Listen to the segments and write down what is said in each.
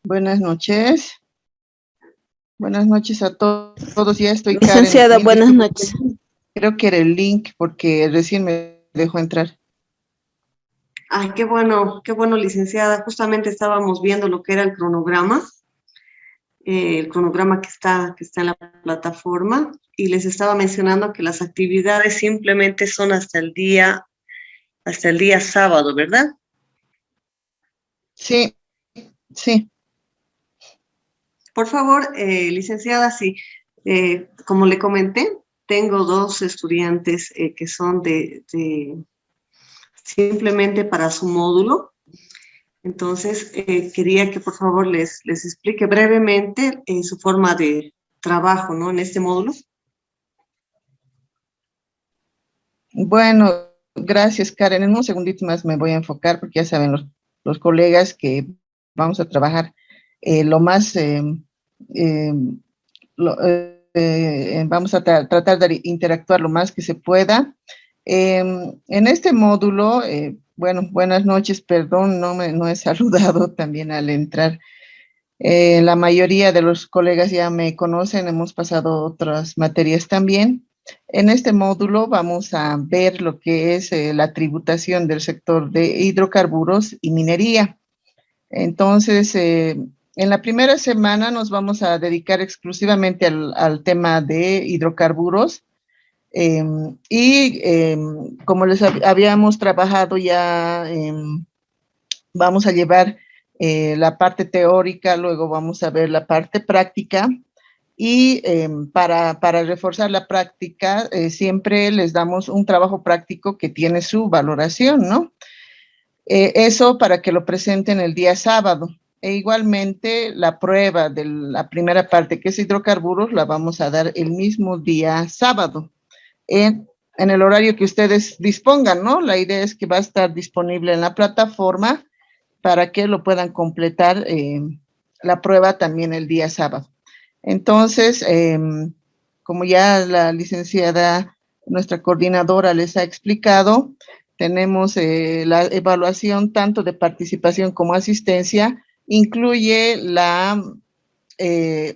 Buenas noches. Buenas noches a todos. Ya estoy, Licenciada, Karen. buenas noches. Creo que era el link porque recién me dejó entrar. Ay, qué bueno, licenciada. Justamente estábamos viendo lo que era el cronograma que está en la plataforma, y les estaba mencionando que las actividades simplemente son hasta el día sábado, ¿verdad? Sí, sí. Por favor, licenciada, sí, como le comenté, tengo dos estudiantes que son simplemente para su módulo. Entonces, quería que por favor les explique brevemente su forma de trabajo, ¿no? En este módulo. Bueno, gracias, Karen. En un segundito más me voy a enfocar porque ya saben los colegas que vamos a trabajar lo más, vamos a tratar de interactuar lo más que se pueda. En este módulo, bueno, buenas noches, perdón, no he saludado también al entrar. La mayoría de los colegas ya me conocen, hemos pasado otras materias también. En este módulo vamos a ver lo que es la tributación del sector de hidrocarburos y minería. Entonces, en la primera semana nos vamos a dedicar exclusivamente al tema de hidrocarburos. Como les habíamos trabajado ya, vamos a llevar la parte teórica, luego vamos a ver la parte práctica. Y para reforzar la práctica, siempre les damos un trabajo práctico que tiene su valoración, ¿no? Eso para que lo presenten el día sábado. E igualmente la prueba de la primera parte, que es hidrocarburos, la vamos a dar el mismo día sábado, en el horario que ustedes dispongan, ¿no? La idea es que va a estar disponible en la plataforma para que lo puedan completar la prueba también el día sábado. Entonces, como ya la licenciada, nuestra coordinadora les ha explicado, tenemos la evaluación tanto de participación como asistencia, incluye la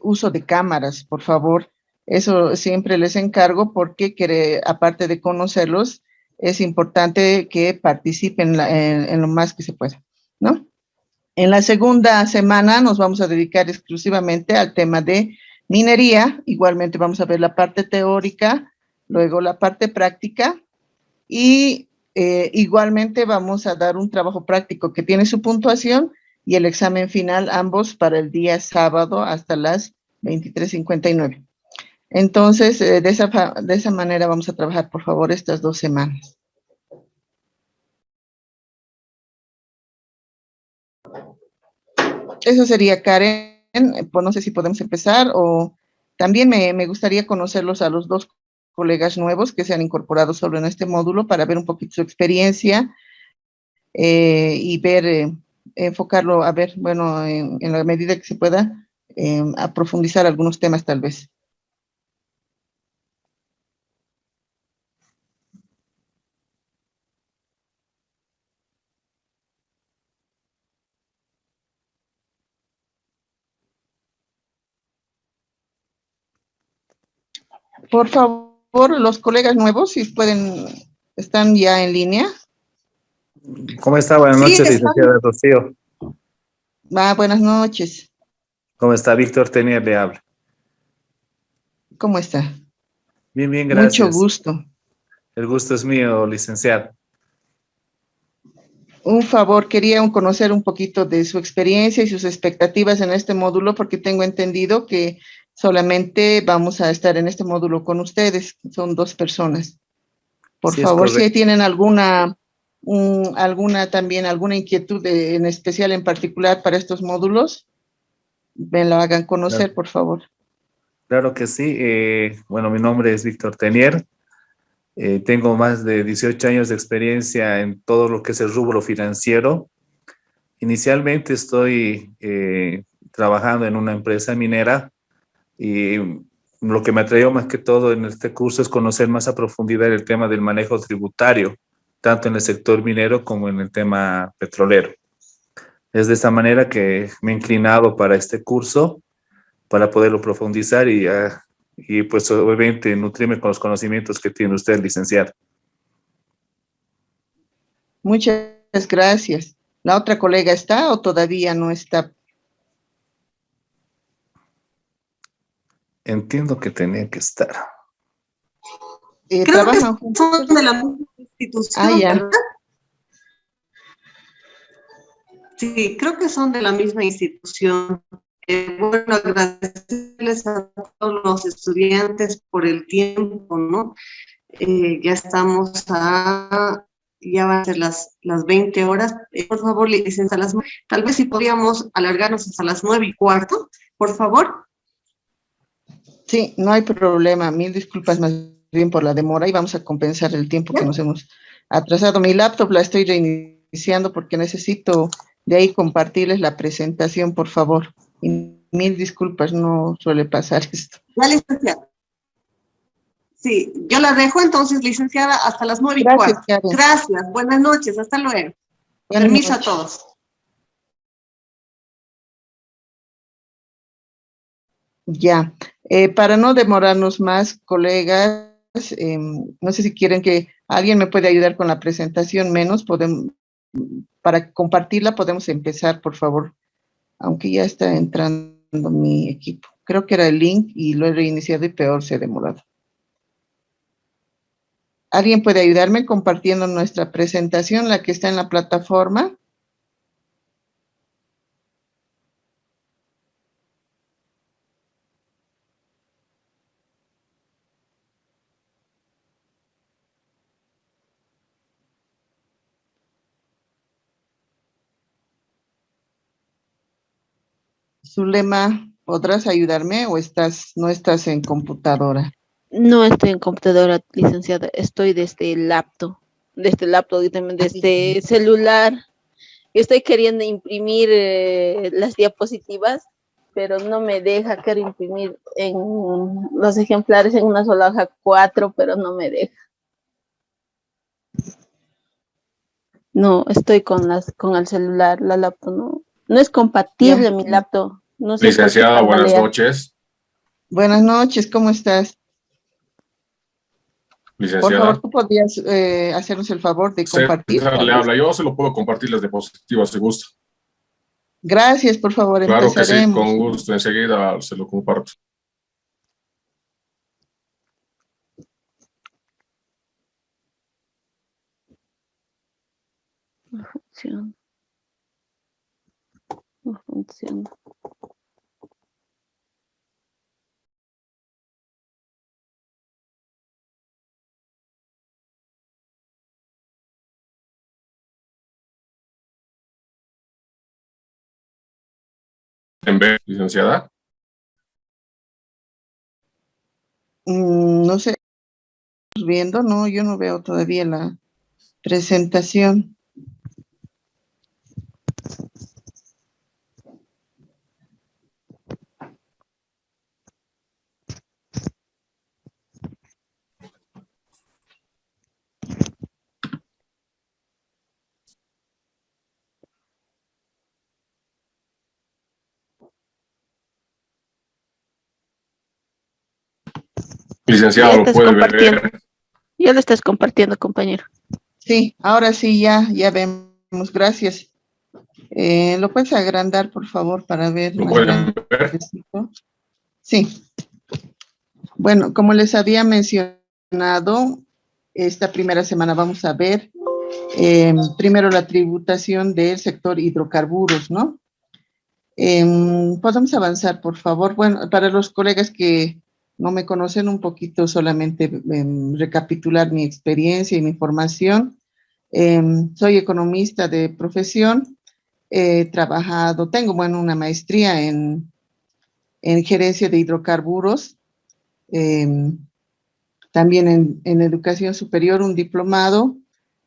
uso de cámaras, por favor. Eso siempre les encargo porque aparte de conocerlos, es importante que participen en lo más que se pueda, ¿no? En la segunda semana nos vamos a dedicar exclusivamente al tema de minería. Igualmente vamos a ver la parte teórica, luego la parte práctica y igualmente vamos a dar un trabajo práctico que tiene su puntuación y el examen final, ambos para el día sábado hasta las 23:59. Entonces, de esa manera vamos a trabajar, por favor, estas 2 semanas. Eso sería, Karen. Pues no sé si podemos empezar o también me gustaría conocerlos a los dos colegas nuevos que se han incorporado solo en este módulo para ver un poquito su experiencia y ver, enfocarlo, a ver, bueno, en la medida que se pueda, a profundizar algunos temas tal vez. Por favor, los colegas nuevos, si pueden, están ya en línea. ¿Cómo está? Buenas noches, licenciada Rocío. Buenas noches. ¿Cómo está? Víctor Tenier le habla. ¿Cómo está? Bien, bien, gracias. Mucho gusto. El gusto es mío, licenciado. Un favor, quería conocer un poquito de su experiencia y sus expectativas en este módulo, porque tengo entendido que solamente vamos a estar en este módulo con ustedes, son 2 personas. Por Sí, es favor, si correcto. tienen alguna inquietud en especial, en particular para estos módulos, me lo hagan conocer, Claro. por favor. Claro que sí. Bueno, mi nombre es Víctor Tenier. Tengo más de 18 años de experiencia en todo lo que es el rubro financiero. Inicialmente estoy trabajando en una empresa minera y lo que me atrajo más que todo en este curso es conocer más a profundidad el tema del manejo tributario, tanto en el sector minero como en el tema petrolero. Es de esta manera que me he inclinado para este curso, para poderlo profundizar y pues obviamente nutrirme con los conocimientos que tiene usted, licenciado. Muchas gracias. ¿La otra colega está o todavía no está? Entiendo que tenía que estar. Creo que ¿Trabajan juntos? son de la misma institución, Ya. ¿verdad? Sí, creo que son de la misma institución. Bueno, agradecerles a todos los estudiantes por el tiempo, ¿no? Ya estamos ya van a ser las 20 horas. Por favor, licencia, tal vez si podíamos alargarnos hasta las 9:15, por favor. Sí, no hay problema. Mil disculpas más bien por la demora y vamos a compensar el tiempo que nos hemos atrasado. Mi laptop la estoy reiniciando porque necesito de ahí compartirles la presentación, por favor. Y mil disculpas, no suele pasar esto. Ya, licenciada. Sí, yo la dejo entonces, licenciada, hasta las 9:15. Gracias, Karen. Gracias, buenas noches, hasta luego. Buenas Permiso noches. a todos. Ya, para no demorarnos más, colegas, no sé si quieren que alguien me puede ayudar con la presentación, menos para compartirla podemos empezar, por favor, aunque ya está entrando mi equipo. Creo que era el link y lo he reiniciado y peor se ha demorado. ¿Alguien puede ayudarme compartiendo nuestra presentación, la que está en la plataforma? Zulema, ¿podrás ayudarme o no estás en computadora? No estoy en computadora, licenciada, estoy desde laptop y también desde celular. Estoy queriendo imprimir las diapositivas, pero no me deja. Quiero imprimir en los ejemplares en una sola hoja 4, pero no me deja. No, estoy con el celular, la laptop no es compatible. Ya. Mi laptop. No sé por qué Licenciada, buenas tambalea. noches. Buenas noches, ¿cómo estás? Por Licenciada, favor, ¿tú podrías hacernos el favor de compartir? César Tal le vez? habla. Yo se lo puedo compartir las diapositivas si gusta. Gracias, por favor, Claro que sí, empezaremos. con gusto. Enseguida se lo comparto. Funciona. No funciona. ¿En B, licenciada? No sé, ¿estás viendo? No, yo no veo todavía la presentación. Licenciado, Ya lo estás puede compartiendo. ver. Ya lo estás compartiendo, compañero. Sí, ahora sí, ya vemos, gracias. ¿Lo puedes agrandar, por favor, para ver ¿Lo más pueden ver? grandecito? Sí. Bueno, como les había mencionado, esta primera semana vamos a ver primero la tributación del sector hidrocarburos, ¿no? Podemos avanzar, por favor. Bueno, para los colegas que no me conocen un poquito, solamente recapitular mi experiencia y mi formación. Soy economista de profesión. He trabajado, tengo, bueno, una maestría en gerencia de hidrocarburos. También en educación superior, un diplomado,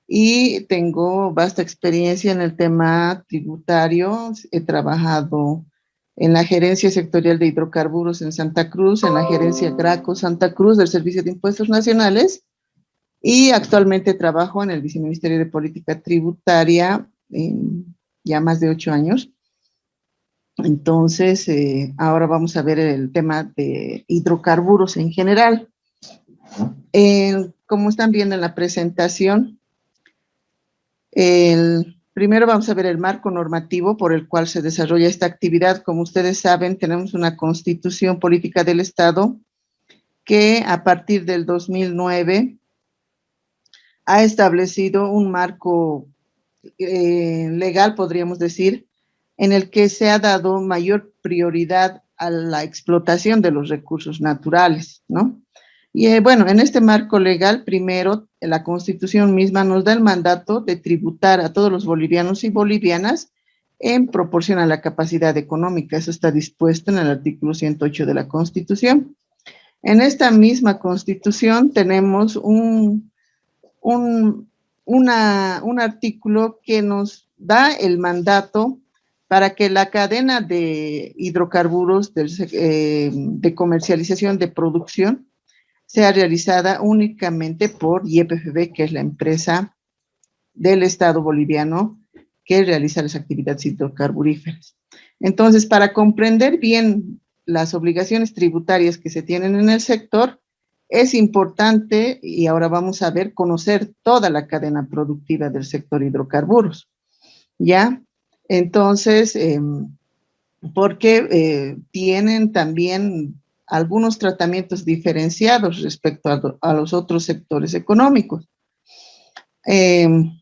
y tengo vasta experiencia en el tema tributario. He trabajado en la gerencia sectorial de hidrocarburos en Santa Cruz, en la gerencia Graco Santa Cruz del Servicio de Impuestos Nacionales, y actualmente trabajo en el Viceministerio de Política Tributaria ya más de 8 años. Entonces, ahora vamos a ver el tema de hidrocarburos en general. Como están viendo en la presentación, primero vamos a ver el marco normativo por el cual se desarrolla esta actividad. Como ustedes saben, tenemos una Constitución Política del Estado que a partir del 2009 ha establecido un marco legal, podríamos decir, en el que se ha dado mayor prioridad a la explotación de los recursos naturales, ¿no? Y bueno, en este marco legal, primero, la Constitución misma nos da el mandato de tributar a todos los bolivianos y bolivianas en proporción a la capacidad económica. Eso está dispuesto en el artículo 108 de la Constitución. En esta misma Constitución tenemos un artículo que nos da el mandato para que la cadena de hidrocarburos de comercialización de producción sea realizada únicamente por YPFB, que es la empresa del Estado boliviano que realiza las actividades hidrocarburíferas. Entonces, para comprender bien las obligaciones tributarias que se tienen en el sector, es importante, y ahora vamos a ver, conocer toda la cadena productiva del sector hidrocarburos, ¿ya? Entonces, porque tienen también algunos tratamientos diferenciados respecto a los otros sectores económicos.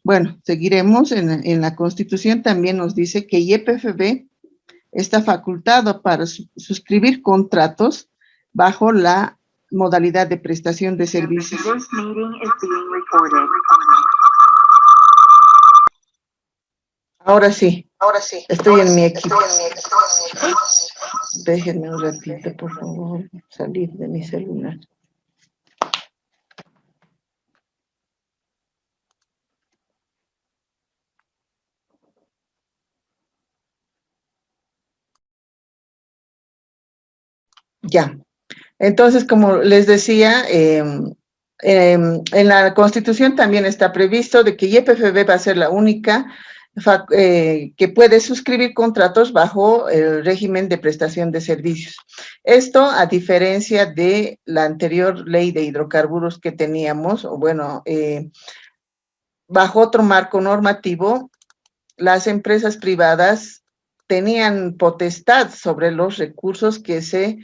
Bueno, seguiremos. En la Constitución también nos dice que YPFB está facultado para suscribir contratos bajo la modalidad de prestación de servicios. Ahora sí, estoy en mi equipo. Déjenme un ratito, por favor, salir de mi celular. Ya. Entonces, como les decía, en la Constitución también está previsto de que YPFB va a ser la única que puede suscribir contratos bajo el régimen de prestación de servicios. Esto a diferencia de la anterior ley de hidrocarburos que teníamos, o bueno, bajo otro marco normativo, las empresas privadas tenían potestad sobre los recursos que se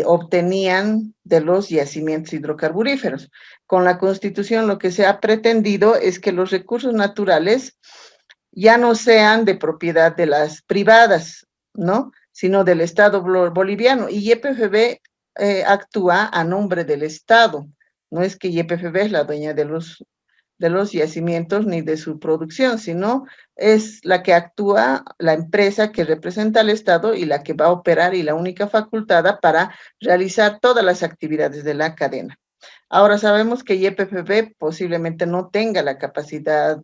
obtenían de los yacimientos hidrocarburíferos. Con la Constitución lo que se ha pretendido es que los recursos naturales ya no sean de propiedad de las privadas, ¿no? Sino del Estado boliviano. Y YPFB actúa a nombre del Estado. No es que YPFB es la dueña de los yacimientos ni de su producción, sino es la que actúa, la empresa que representa al Estado y la que va a operar y la única facultada para realizar todas las actividades de la cadena. Ahora sabemos que YPFB posiblemente no tenga la capacidad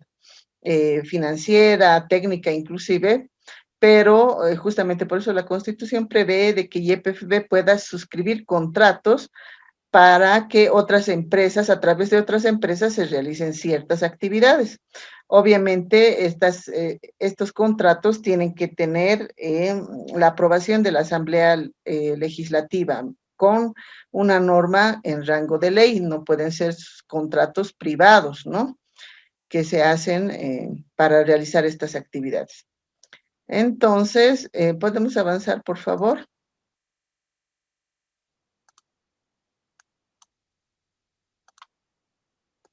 financiera, técnica inclusive, pero justamente por eso la Constitución prevé de que YPFB pueda suscribir contratos para que otras empresas, a través de otras empresas, se realicen ciertas actividades. Obviamente, estos contratos tienen que tener la aprobación de la Asamblea Legislativa con una norma en rango de ley, no pueden ser contratos privados, ¿no? Que se hacen para realizar estas actividades. Entonces, ¿podemos avanzar, por favor?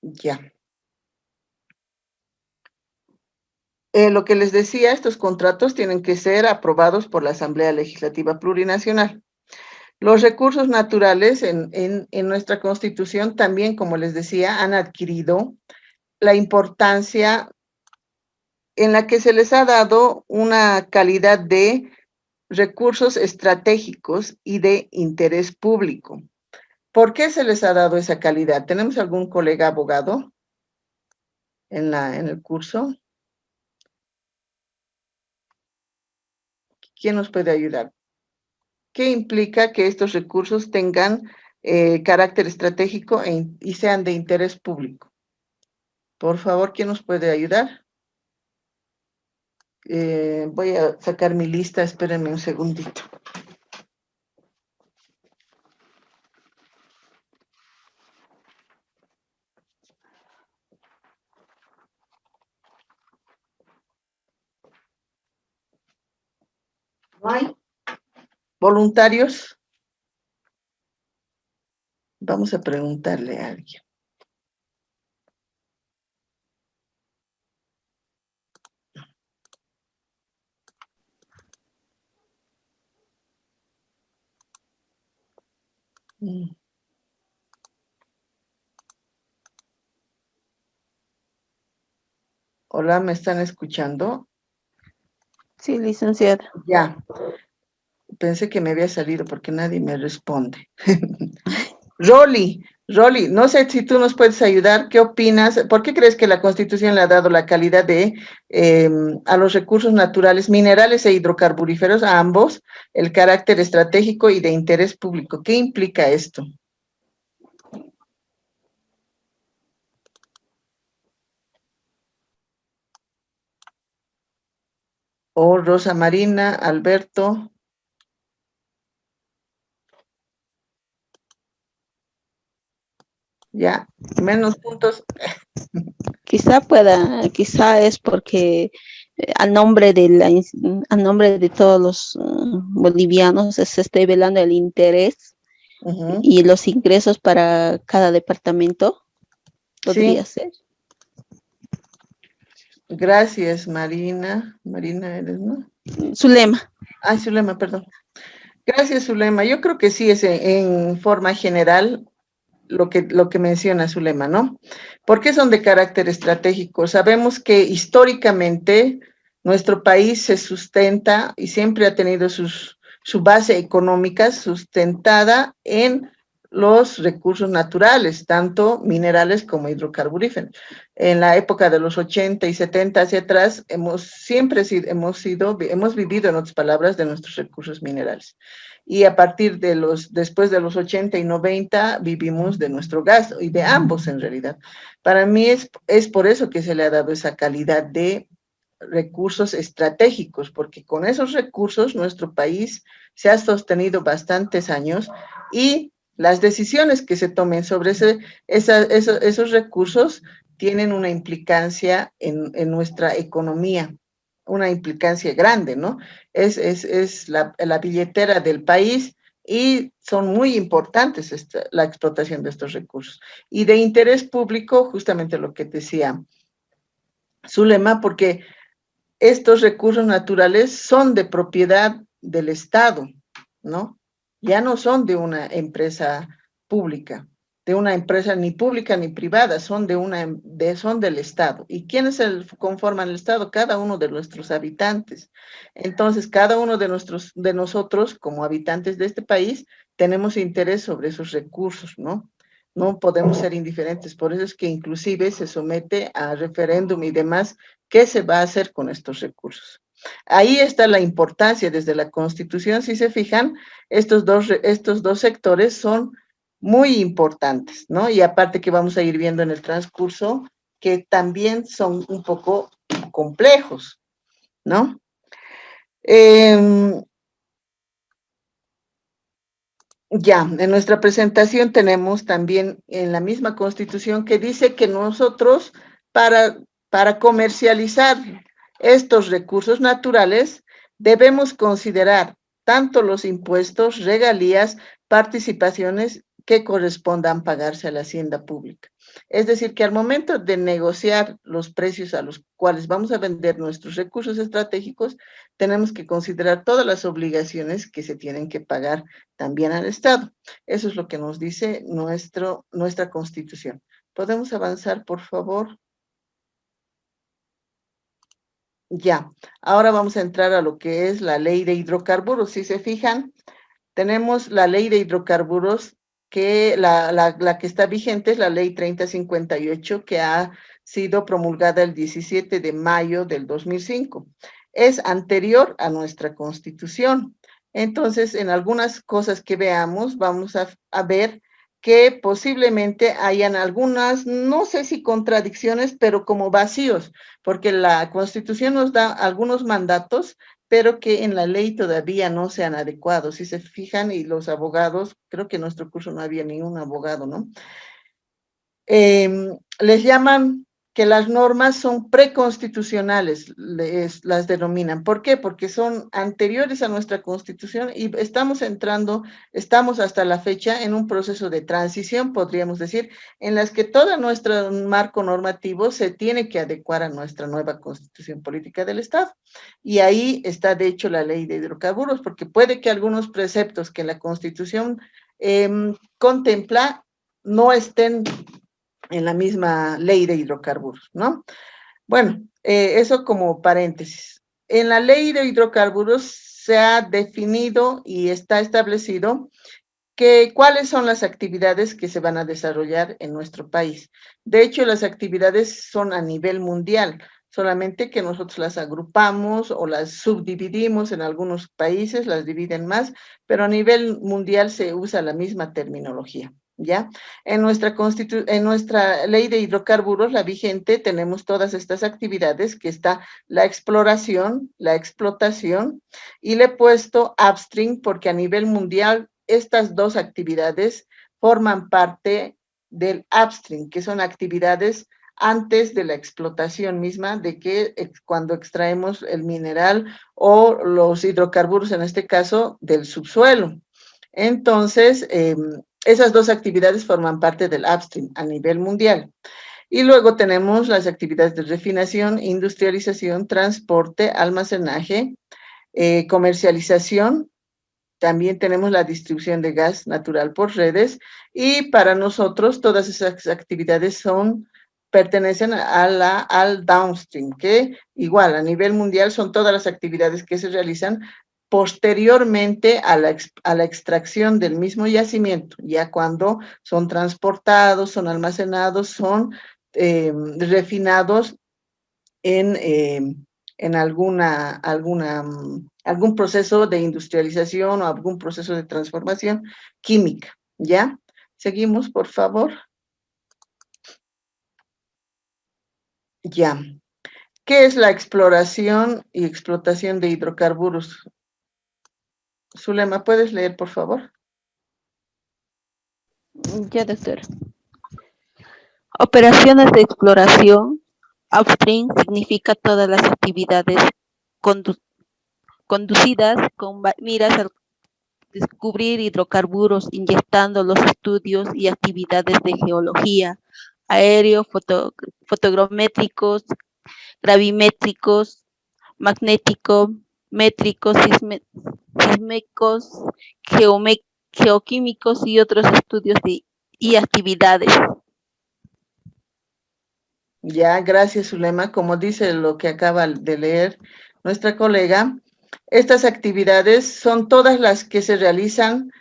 Ya. Lo que les decía, estos contratos tienen que ser aprobados por la Asamblea Legislativa Plurinacional. Los recursos naturales en nuestra Constitución también, como les decía, han adquirido la importancia en la que se les ha dado una calidad de recursos estratégicos y de interés público. ¿Por qué se les ha dado esa calidad? ¿Tenemos algún colega abogado en el curso? ¿Quién nos puede ayudar? ¿Qué implica que estos recursos tengan carácter estratégico y sean de interés público? Por favor, ¿quién nos puede ayudar? Voy a sacar mi lista, espérenme un segundito. ¿No hay voluntarios? Vamos a preguntarle a alguien. Hola, ¿me están escuchando? Sí, licenciada. Ya, pensé que me había salido porque nadie me responde. Rolly, no sé si tú nos puedes ayudar. ¿Qué opinas? ¿Por qué crees que la Constitución le ha dado la calidad a los recursos naturales, minerales e hidrocarburíferos, a ambos, el carácter estratégico y de interés público? ¿Qué implica esto? O Rosa Marina, Alberto. Ya, menos puntos. Quizá es porque a nombre de todos los bolivianos se esté velando el interés y los ingresos para cada departamento. Sí, Podría ser. gracias, Marina. Marina eres, ¿no? Zulema. Ay, Zulema, perdón. Gracias, Zulema. Yo creo que sí es en forma general lo que menciona Zulema, ¿no? ¿Por qué son de carácter estratégico? Sabemos que históricamente nuestro país se sustenta y siempre ha tenido su base económica sustentada en los recursos naturales, tanto minerales como hidrocarburíferos. En la época de los 80 y 70 hacia atrás, hemos vivido, en otras palabras, de nuestros recursos minerales. Y a partir después de los 80 y 90, vivimos de nuestro gas, y de ambos en realidad. Para mí es por eso que se le ha dado esa calidad de recursos estratégicos, porque con esos recursos nuestro país se ha sostenido bastantes años y las decisiones que se tomen sobre esos recursos tienen una implicancia en nuestra economía, una implicancia grande, ¿no? Es la billetera del país y son muy importantes la explotación de estos recursos. Y de interés público, justamente lo que decía Zulema, porque estos recursos naturales son de propiedad del Estado, ¿no? Ya no son de una empresa pública, de una empresa ni pública ni privada, son son del Estado. ¿Y quiénes conforman el Estado? Cada uno de nuestros habitantes. Entonces, cada uno de nosotros, como habitantes de este país, tenemos interés sobre esos recursos, ¿no? No podemos ser indiferentes, por eso es que inclusive se somete a referéndum y demás. ¿Qué se va a hacer con estos recursos? Ahí está la importancia desde la Constitución. Si se fijan, estos dos sectores son muy importantes, ¿no? Y aparte que vamos a ir viendo en el transcurso que también son un poco complejos, ¿no? Ya, en nuestra presentación tenemos también en la misma Constitución que dice que nosotros para comercializar estos recursos naturales debemos considerar tanto los impuestos, regalías, participaciones que correspondan pagarse a la hacienda pública. Es decir, que al momento de negociar los precios a los cuales vamos a vender nuestros recursos estratégicos, tenemos que considerar todas las obligaciones que se tienen que pagar también al Estado. Eso es lo que nos dice nuestra Constitución. ¿Podemos avanzar, por favor? Ya, ahora vamos a entrar a lo que es la ley de hidrocarburos. Si se fijan, tenemos la ley de hidrocarburos que la que está vigente es la ley 3058 que ha sido promulgada el 17 de mayo del 2005. Es anterior a nuestra Constitución. Entonces, en algunas cosas que veamos, vamos a ver que posiblemente hayan algunas, no sé si contradicciones, pero como vacíos, porque la Constitución nos da algunos mandatos, pero que en la ley todavía no se han adecuado. Si se fijan, y los abogados, creo que en nuestro curso no había ningún abogado, ¿no? Les llaman que las normas son preconstitucionales, las denominan. ¿Por qué? Porque son anteriores a nuestra Constitución y estamos hasta la fecha en un proceso de transición, podríamos decir, en las que todo nuestro marco normativo se tiene que adecuar a nuestra nueva Constitución Política del Estado. Y ahí está, de hecho, la ley de hidrocarburos, porque puede que algunos preceptos que la Constitución contempla no estén en la misma ley de hidrocarburos, ¿no? Bueno, eso como paréntesis. En la ley de hidrocarburos se ha definido y está establecido cuáles son las actividades que se van a desarrollar en nuestro país. De hecho, las actividades son a nivel mundial, solamente que nosotros las agrupamos o las subdividimos. En algunos países las dividen más, pero a nivel mundial se usa la misma terminología. ¿Ya? En nuestra ley de hidrocarburos, la vigente, tenemos todas estas actividades, que está la exploración, la explotación, y le he puesto upstream porque a nivel mundial estas dos actividades forman parte del upstream, que son actividades antes de la explotación misma, de que cuando extraemos el mineral o los hidrocarburos, en este caso, del subsuelo. Entonces, esas dos actividades forman parte del upstream a nivel mundial. Y luego tenemos las actividades de refinación, industrialización, transporte, almacenaje, comercialización. También tenemos la distribución de gas natural por redes, y para nosotros todas esas actividades pertenecen al downstream, que igual a nivel mundial son todas las actividades que se realizan posteriormente a la extracción del mismo yacimiento, ya cuando son transportados, son almacenados, son refinados en algún proceso de industrialización o algún proceso de transformación química, ¿ya? Seguimos, por favor. Ya. ¿Qué es la exploración y explotación de hidrocarburos? Zulema, ¿puedes leer, por favor? Ya, doctor. Operaciones de exploración. Upstream significa todas las actividades conducidas con miras al descubrir hidrocarburos, inyectando los estudios y actividades de geología, aéreo, fotogramétricos, gravimétricos, magnético, métricos, sísmicos, geoquímicos y otros estudios y actividades. Ya, gracias, Zulema. Como dice lo que acaba de leer nuestra colega, estas actividades son todas las que se realizan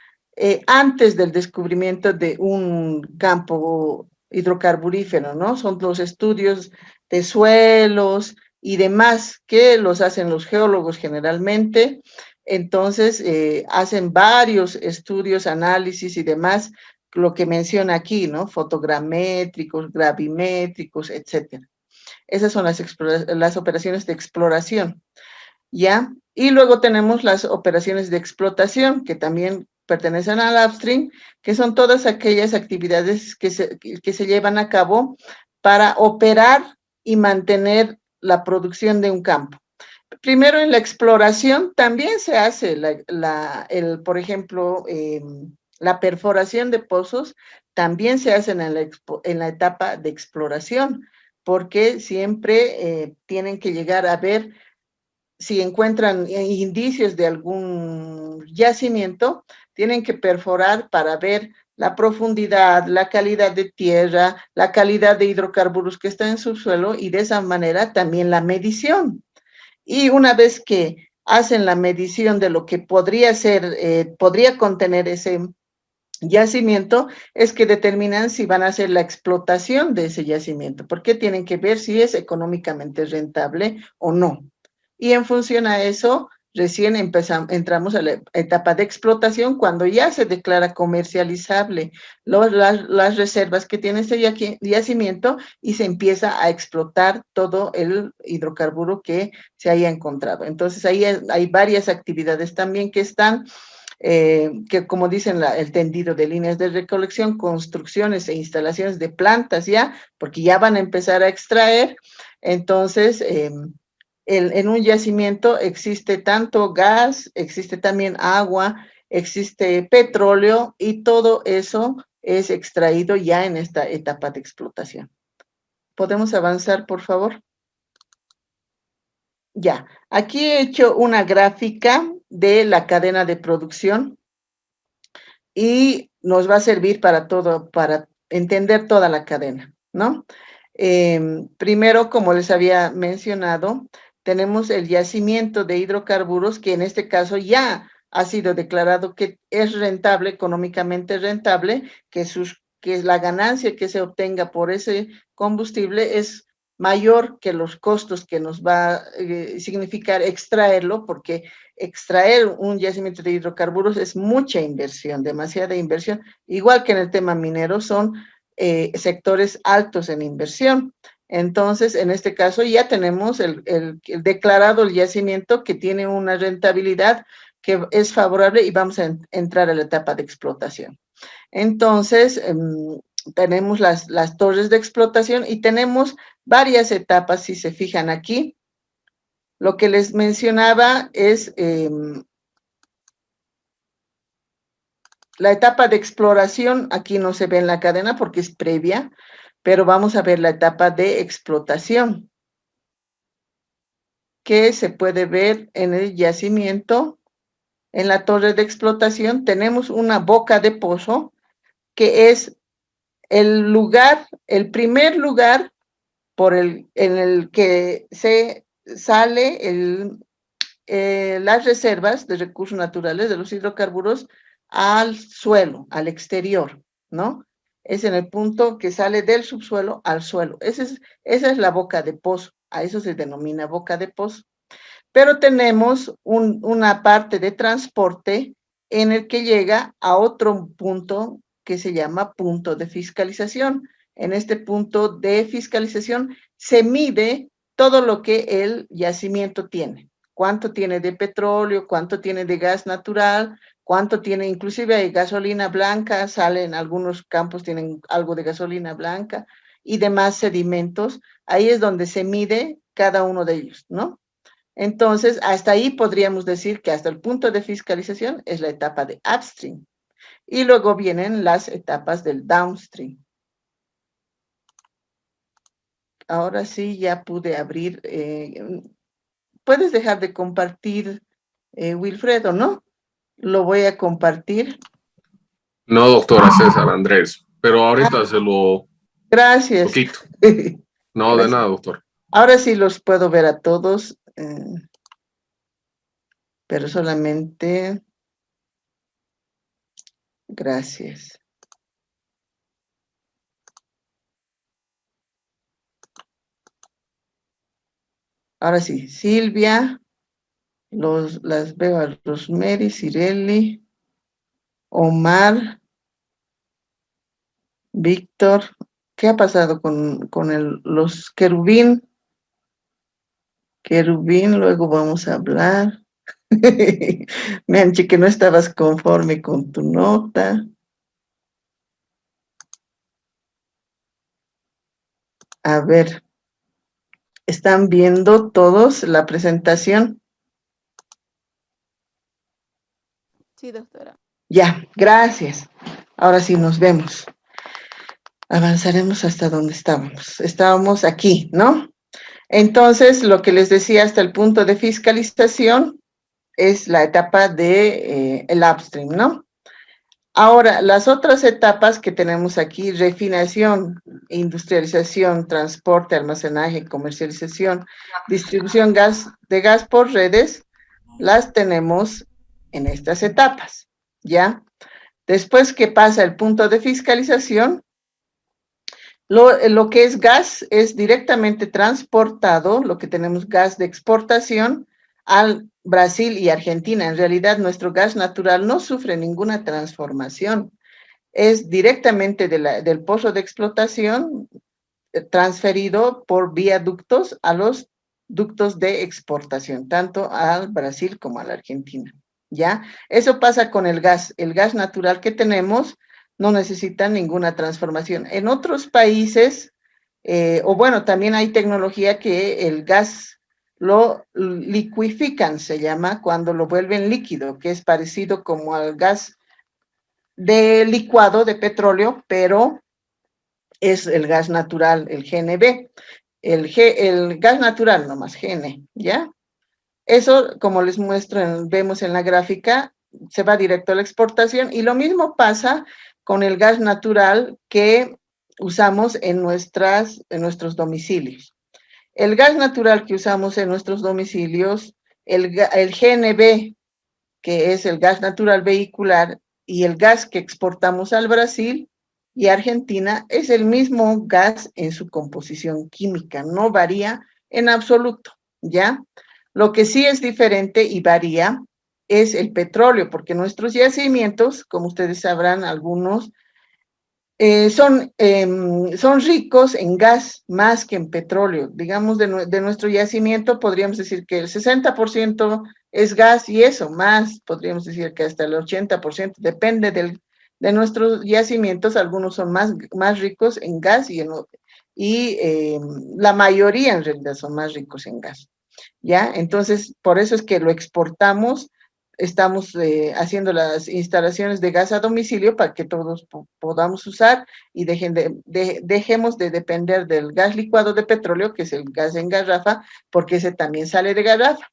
antes del descubrimiento de un campo hidrocarburífero, ¿no? Son los estudios de suelos y demás que los hacen los geólogos generalmente. Entonces, hacen varios estudios, análisis y demás, lo que menciona aquí, ¿no? Fotogramétricos, gravimétricos, etcétera. Esas son las operaciones de exploración, ¿ya? Y luego tenemos las operaciones de explotación, que también pertenecen al upstream, que son todas aquellas actividades que se llevan a cabo para operar y mantener la producción de un campo. Primero, en la exploración también se hace, por ejemplo, la perforación de pozos también se hace en la etapa de exploración, porque siempre tienen que llegar a ver si encuentran indicios de algún yacimiento, tienen que perforar para ver la profundidad, la calidad de tierra, la calidad de hidrocarburos que está en su suelo, y de esa manera también la medición. Y una vez que hacen la medición de lo que podría contener ese yacimiento, es que determinan si van a hacer la explotación de ese yacimiento, porque tienen que ver si es económicamente rentable o no. Y en función a eso, recién entramos a la etapa de explotación cuando ya se declara comercializable las reservas que tiene este yacimiento y se empieza a explotar todo el hidrocarburo que se haya encontrado. Entonces ahí hay varias actividades también que están que como dicen el tendido de líneas de recolección, construcciones e instalaciones de plantas ya, porque ya van a empezar a extraer. Entonces, en un yacimiento existe tanto gas, existe también agua, existe petróleo y todo eso es extraído ya en esta etapa de explotación. ¿Podemos avanzar, por favor? Ya, aquí he hecho una gráfica de la cadena de producción y nos va a servir para todo, para entender toda la cadena, ¿no? Primero, como les había mencionado, tenemos el yacimiento de hidrocarburos, que en este caso ya ha sido declarado que es rentable, económicamente rentable, que la ganancia que se obtenga por ese combustible es mayor que los costos que nos va a significar extraerlo, porque extraer un yacimiento de hidrocarburos es mucha inversión, demasiada inversión, igual que en el tema minero son sectores altos en inversión. Entonces, en este caso ya tenemos el declarado el yacimiento que tiene una rentabilidad que es favorable y vamos a entrar a la etapa de explotación. Entonces, tenemos las torres de explotación y tenemos varias etapas, si se fijan aquí. Lo que les mencionaba es la etapa de exploración, aquí no se ve en la cadena porque es previa, pero vamos a ver la etapa de explotación, que se puede ver en el yacimiento, en la torre de explotación. Tenemos una boca de pozo, que es el lugar, el primer lugar en el que se sale las reservas de recursos naturales de los hidrocarburos al suelo, al exterior, ¿no? Es en el punto que sale del subsuelo al suelo. Esa es la boca de pozo, a eso se denomina boca de pozo. Pero tenemos una parte de transporte en el que llega a otro punto que se llama punto de fiscalización. En este punto de fiscalización se mide todo lo que el yacimiento tiene. Cuánto tiene de petróleo, cuánto tiene de gas natural, cuánto tiene, inclusive hay gasolina blanca, sale en algunos campos tienen algo de gasolina blanca y demás sedimentos. Ahí es donde se mide cada uno de ellos, ¿no? Entonces, hasta ahí podríamos decir que hasta el punto de fiscalización es la etapa de upstream. Y luego vienen las etapas del downstream. Ahora sí, ya pude abrir. Puedes dejar de compartir, Wilfredo, ¿no? Lo voy a compartir. No, doctora César Andrés, pero ahorita se lo Gracias. quito. No, Gracias. de nada, doctor. Ahora sí los puedo ver a todos, pero solamente... Gracias. Ahora sí, Silvia, las veo a Rosemary, Cirelli, Omar, Víctor. ¿Qué ha pasado con los querubín? Querubín, luego vamos a hablar. Me han dicho que no estabas conforme con tu nota. A ver, ¿están viendo todos la presentación? Sí, doctora. Ya, gracias. Ahora sí nos vemos. Avanzaremos hasta donde estábamos. Estábamos aquí, ¿no? Entonces, lo que les decía hasta el punto de fiscalización es la etapa de el upstream, ¿no? Ahora, las otras etapas que tenemos aquí, refinación, industrialización, transporte, almacenaje, comercialización, distribución de gas por redes, las tenemos en estas etapas, ¿ya? Después que pasa el punto de fiscalización, lo que es gas es directamente transportado, lo que tenemos gas de exportación, al Brasil y Argentina. En realidad, nuestro gas natural no sufre ninguna transformación. Es directamente del pozo de explotación transferido por viaductos a los ductos de exportación, tanto al Brasil como a la Argentina. ¿Ya? Eso pasa con el gas. El gas natural que tenemos no necesita ninguna transformación. En otros países, o bueno, también hay tecnología que el gas lo liquifican, se llama, cuando lo vuelven líquido, que es parecido como al gas de licuado de petróleo, pero es el gas natural, el GNB. El gas natural, no más GN, ¿ya? Eso, como les muestro, vemos en la gráfica, se va directo a la exportación y lo mismo pasa con el gas natural que usamos en nuestros domicilios. El gas natural que usamos en nuestros domicilios, el GNB, que es el gas natural vehicular, y el gas que exportamos al Brasil y Argentina, es el mismo gas en su composición química, no varía en absoluto, ¿ya? Lo que sí es diferente y varía es el petróleo, porque nuestros yacimientos, como ustedes sabrán, algunos son ricos en gas más que en petróleo. Digamos, de nuestro yacimiento podríamos decir que el 60% es gas y eso, más podríamos decir que hasta el 80%, depende de nuestros yacimientos, algunos son más ricos en gas y la mayoría en realidad son más ricos en gas. ¿Ya? Entonces, por eso es que lo exportamos, estamos haciendo las instalaciones de gas a domicilio para que todos podamos usar y dejemos de depender del gas licuado de petróleo, que es el gas en garrafa, porque ese también sale de garrafa.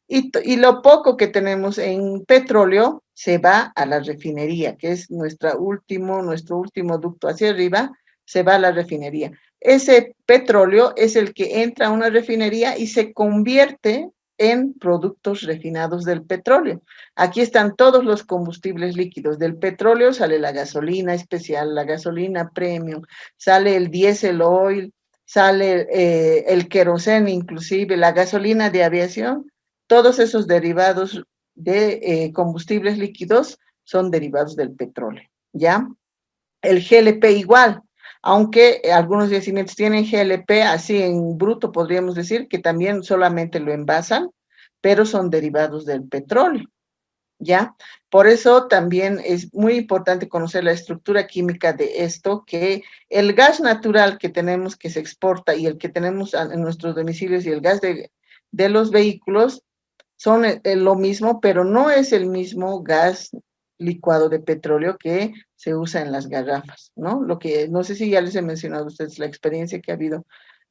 Y lo poco que tenemos en petróleo se va a la refinería, que es nuestro último ducto hacia arriba, se va a la refinería. Ese petróleo es el que entra a una refinería y se convierte en productos refinados del petróleo. Aquí están todos los combustibles líquidos. Del petróleo sale la gasolina especial, la gasolina premium, sale el diésel oil, sale el queroseno inclusive, la gasolina de aviación. Todos esos derivados de combustibles líquidos son derivados del petróleo, ¿ya? El GLP igual, aunque algunos yacimientos tienen GLP así en bruto, podríamos decir que también solamente lo envasan, pero son derivados del petróleo, ¿ya? Por eso también es muy importante conocer la estructura química de esto, que el gas natural que tenemos que se exporta y el que tenemos en nuestros domicilios y el gas de los vehículos son lo mismo, pero no es el mismo gas licuado de petróleo que se usa en las garrafas, ¿no? No sé si ya les he mencionado a ustedes la experiencia que ha habido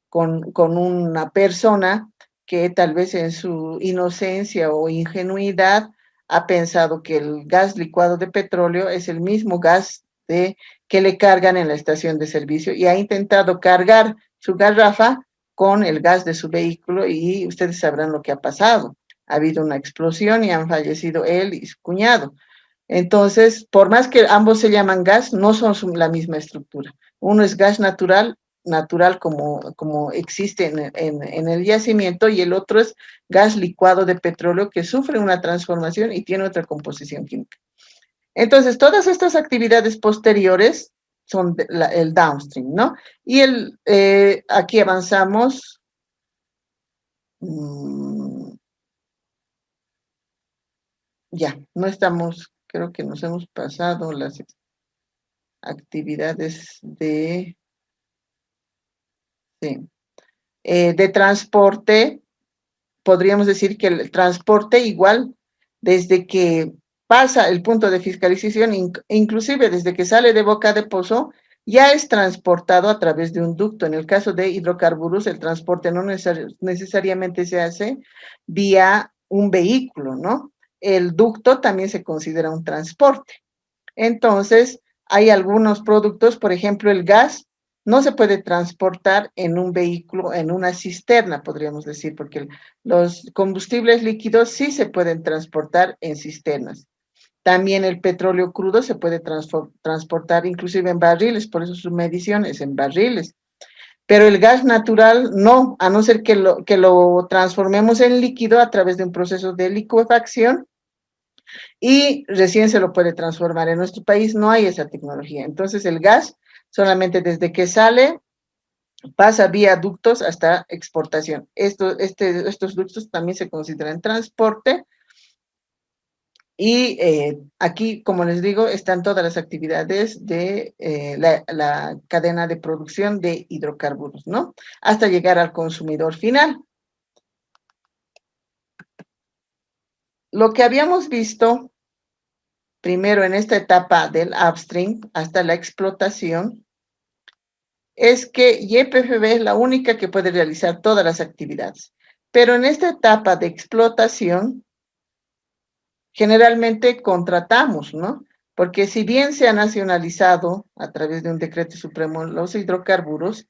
con una persona que tal vez en su inocencia o ingenuidad ha pensado que el gas licuado de petróleo es el mismo gas que le cargan en la estación de servicio y ha intentado cargar su garrafa con el gas de su vehículo y ustedes sabrán lo que ha pasado. Ha habido una explosión y han fallecido él y su cuñado. Entonces, por más que ambos se llaman gas, no son la misma estructura. Uno es gas natural como existe en el yacimiento, y el otro es gas licuado de petróleo que sufre una transformación y tiene otra composición química. Entonces, todas estas actividades posteriores son el downstream, ¿no? Y aquí avanzamos. Ya, no estamos, creo que nos hemos pasado las actividades de transporte. Podríamos decir que el transporte igual, desde que pasa el punto de fiscalización, inclusive desde que sale de boca de pozo, ya es transportado a través de un ducto. En el caso de hidrocarburos, el transporte no necesariamente se hace vía un vehículo, ¿no? El ducto también se considera un transporte. Entonces, hay algunos productos, por ejemplo, el gas, no se puede transportar en un vehículo, en una cisterna, podríamos decir, porque los combustibles líquidos sí se pueden transportar en cisternas. También el petróleo crudo se puede transportar inclusive en barriles, por eso su medición es en barriles. pero el gas natural no, a no ser que lo transformemos en líquido a través de un proceso de licuefacción y recién se lo puede transformar. En nuestro país no hay esa tecnología. Entonces el gas solamente desde que sale pasa vía ductos hasta exportación. Estos ductos también se consideran transporte y aquí, como les digo, están todas las actividades de la cadena de producción de hidrocarburos, ¿no? Hasta llegar al consumidor final. Lo que habíamos visto primero en esta etapa del upstream hasta la explotación es que YPFB es la única que puede realizar todas las actividades. Pero en esta etapa de explotación, generalmente contratamos, ¿no? Porque si bien se ha nacionalizado a través de un decreto supremo los hidrocarburos,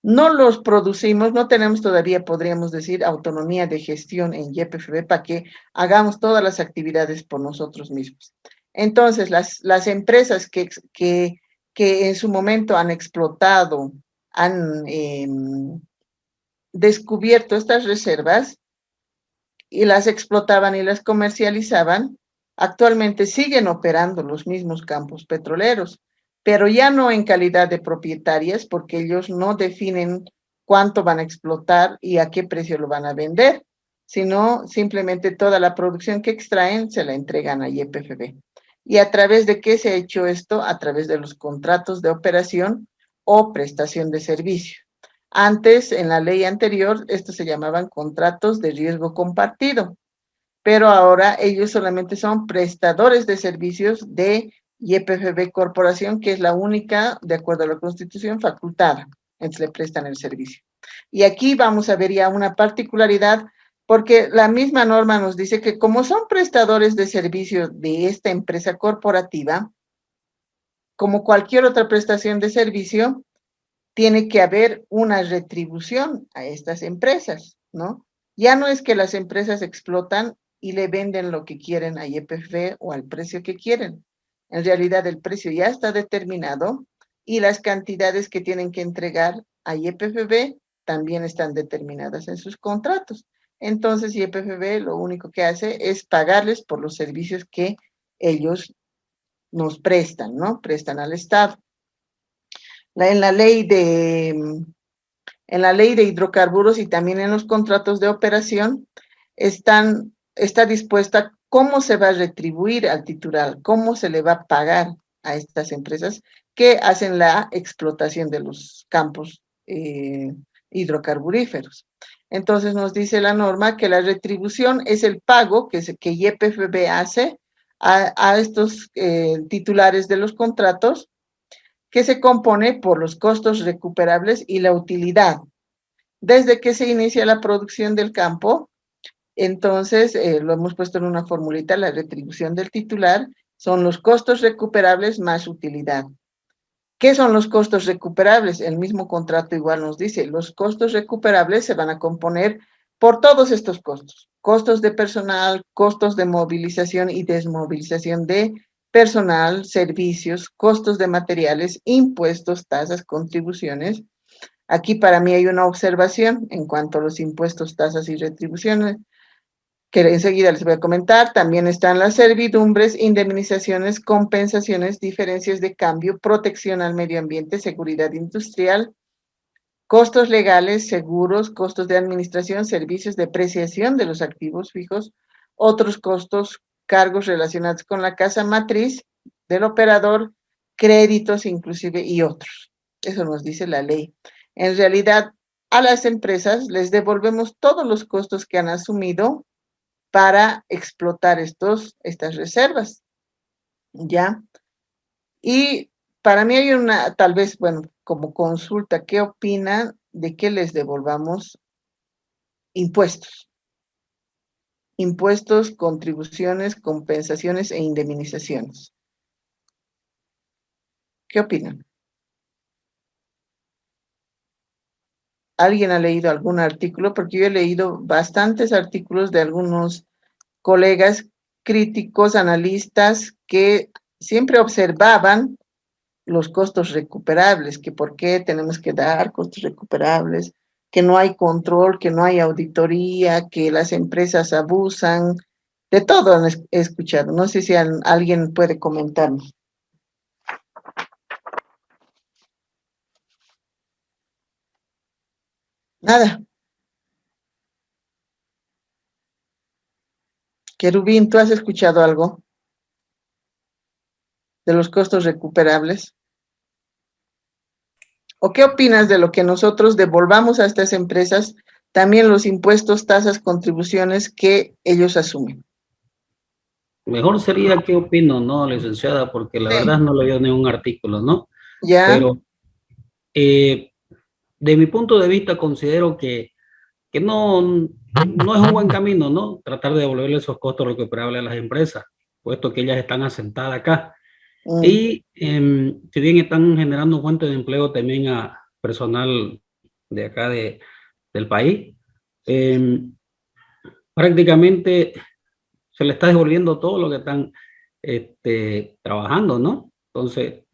no los producimos, no tenemos todavía, podríamos decir, autonomía de gestión en YPFB para que hagamos todas las actividades por nosotros mismos. Entonces, las empresas que en su momento han explotado, han descubierto estas reservas y las explotaban y las comercializaban, actualmente siguen operando los mismos campos petroleros, pero ya no en calidad de propietarias, porque ellos no definen cuánto van a explotar y a qué precio lo van a vender, sino simplemente toda la producción que extraen se la entregan a YPFB. ¿Y a través de qué se ha hecho esto? A través de los contratos de operación o prestación de servicio. Antes, en la ley anterior, estos se llamaban contratos de riesgo compartido, pero ahora ellos solamente son prestadores de servicios de YPFB Corporación, que es la única, de acuerdo a la Constitución, facultada, entonces le prestan el servicio. Y aquí vamos a ver ya una particularidad, porque la misma norma nos dice que como son prestadores de servicios de esta empresa corporativa, como cualquier otra prestación de servicio, tiene que haber una retribución a estas empresas, ¿no? Ya no es que las empresas explotan y le venden lo que quieren a YPF o al precio que quieren. En realidad el precio ya está determinado y las cantidades que tienen que entregar a YPFB también están determinadas en sus contratos. Entonces YPFB lo único que hace es pagarles por los servicios que ellos nos prestan, ¿no? Prestan al Estado. En la ley de hidrocarburos y también en los contratos de operación está dispuesta cómo se va a retribuir al titular, cómo se le va a pagar a estas empresas que hacen la explotación de los campos hidrocarburíferos. Entonces nos dice la norma que la retribución es el pago que YPFB hace a estos titulares de los contratos, que se compone por los costos recuperables y la utilidad. Desde que se inicia la producción del campo, entonces lo hemos puesto en una formulita, la retribución del titular son los costos recuperables más utilidad. ¿Qué son los costos recuperables? El mismo contrato igual nos dice, los costos recuperables se van a componer por todos estos costos. Costos de personal, costos de movilización y desmovilización de personal, servicios, costos de materiales, impuestos, tasas, contribuciones. Aquí para mí hay una observación en cuanto a los impuestos, tasas y retribuciones, que enseguida les voy a comentar. También están las servidumbres, indemnizaciones, compensaciones, diferencias de cambio, protección al medio ambiente, seguridad industrial, costos legales, seguros, costos de administración, servicios, depreciación de los activos fijos, otros costos, cargos relacionados con la casa matriz del operador, créditos inclusive y otros. Eso nos dice la ley. En realidad, a las empresas les devolvemos todos los costos que han asumido para explotar estas reservas, ¿ya? Y para mí hay una, tal vez, bueno, como consulta, ¿qué opinan de que les devolvamos impuestos? Impuestos, contribuciones, compensaciones e indemnizaciones. ¿Qué opinan? ¿Alguien ha leído algún artículo? Porque yo he leído bastantes artículos de algunos colegas críticos, analistas, que siempre observaban los costos recuperables, que por qué tenemos que dar costos recuperables, que no hay control, que no hay auditoría, que las empresas abusan, de todo he escuchado. No sé si alguien puede comentarme. Nada. Querubín, ¿tú has escuchado algo de los costos recuperables? ¿O qué opinas de lo que nosotros devolvamos a estas empresas, también los impuestos, tasas, contribuciones que ellos asumen? Mejor sería qué opino, ¿no, licenciada? Porque la verdad no leí ningún artículo, ¿no? ¿Ya? Pero de mi punto de vista considero que no es un buen camino, ¿no? Tratar de devolverle esos costos recuperables a las empresas, puesto que ellas están asentadas acá. Y si bien están generando fuentes de empleo también a personal de acá del país, prácticamente se le está devolviendo todo lo que están trabajando, ¿no? Entonces,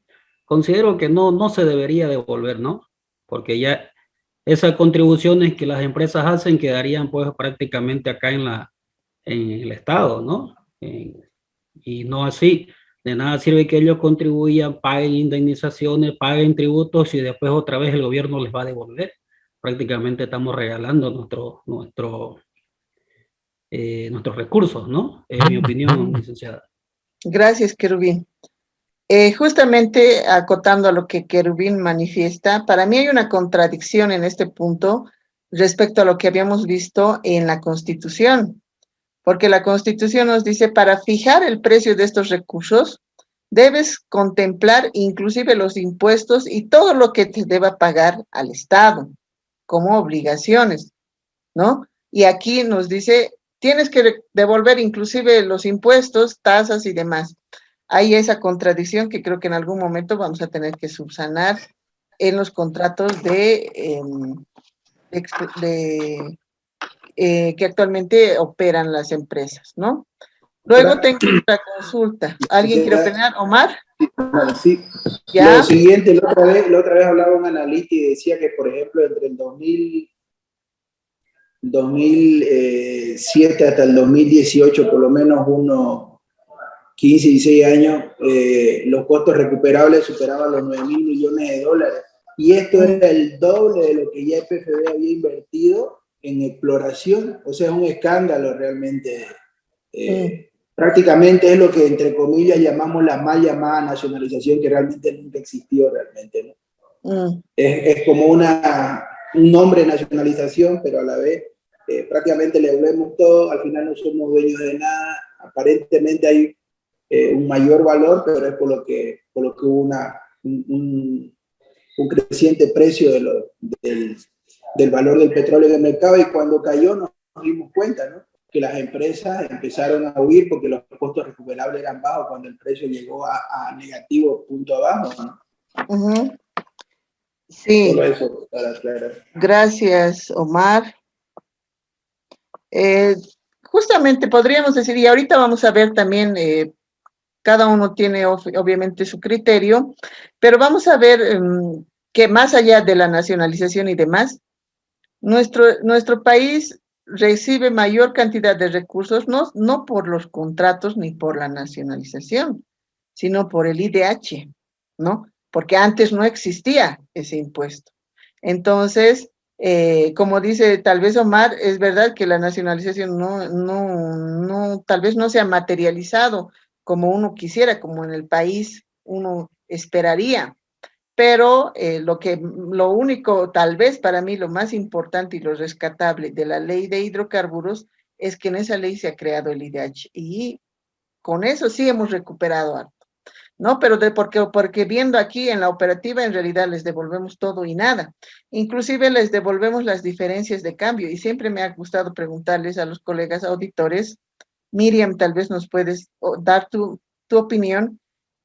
considero que no se debería devolver, ¿no? Porque ya esas contribuciones que las empresas hacen quedarían pues prácticamente acá en el Estado, ¿no? Y no así. De nada sirve que ellos contribuyan, paguen indemnizaciones, paguen tributos y después otra vez el gobierno les va a devolver. Prácticamente estamos regalando nuestros recursos, ¿no? En mi opinión, licenciada. Gracias, Querubín. Justamente acotando a lo que Querubín manifiesta, para mí hay una contradicción en este punto respecto a lo que habíamos visto en la Constitución, porque la Constitución nos dice, para fijar el precio de estos recursos, debes contemplar inclusive los impuestos y todo lo que te deba pagar al Estado como obligaciones, ¿no? Y aquí nos dice, tienes que devolver inclusive los impuestos, tasas y demás. Hay esa contradicción que creo que en algún momento vamos a tener que subsanar en los contratos que actualmente operan las empresas, ¿no? Luego tengo otra consulta. ¿Alguien quiere opinar? ¿Omar? Sí. ¿Ya? Lo siguiente, la otra vez hablaba un analista y decía que, por ejemplo, entre el 2007 hasta el 2018, por lo menos unos 15, 16 años, los costos recuperables superaban los 9.000 millones de dólares. Y esto era el doble de lo que ya EPFB había invertido en exploración. O sea, es un escándalo realmente. Prácticamente es lo que, entre comillas, llamamos la mal llamada nacionalización, que realmente nunca existió realmente, ¿no? Es como un nombre de nacionalización, pero a la vez prácticamente le devolvemos todo, al final no somos dueños de nada, aparentemente hay un mayor valor, pero es por lo que hubo un creciente precio del valor del petróleo en el mercado, y cuando cayó nos dimos cuenta, ¿no?, que las empresas empezaron a huir porque los costos recuperables eran bajos cuando el precio llegó a negativo, punto abajo, ¿no? Sí. Solo eso para aclarar. Gracias, Omar. Justamente podríamos decir, y ahorita vamos a ver también, cada uno tiene obviamente su criterio, pero vamos a ver que más allá de la nacionalización y demás, nuestro país recibe mayor cantidad de recursos, no por los contratos ni por la nacionalización, sino por el IDH, ¿no? Porque antes no existía ese impuesto. Entonces, como dice tal vez Omar, es verdad que la nacionalización tal vez no se ha materializado como uno quisiera, como en el país uno esperaría. Pero lo único, tal vez para mí lo más importante y lo rescatable de la ley de hidrocarburos es que en esa ley se ha creado el IDH y con eso sí hemos recuperado harto, ¿no? Pero porque viendo aquí en la operativa en realidad les devolvemos todo y nada. Inclusive les devolvemos las diferencias de cambio y siempre me ha gustado preguntarles a los colegas auditores, Miriam, tal vez nos puedes dar tu opinión.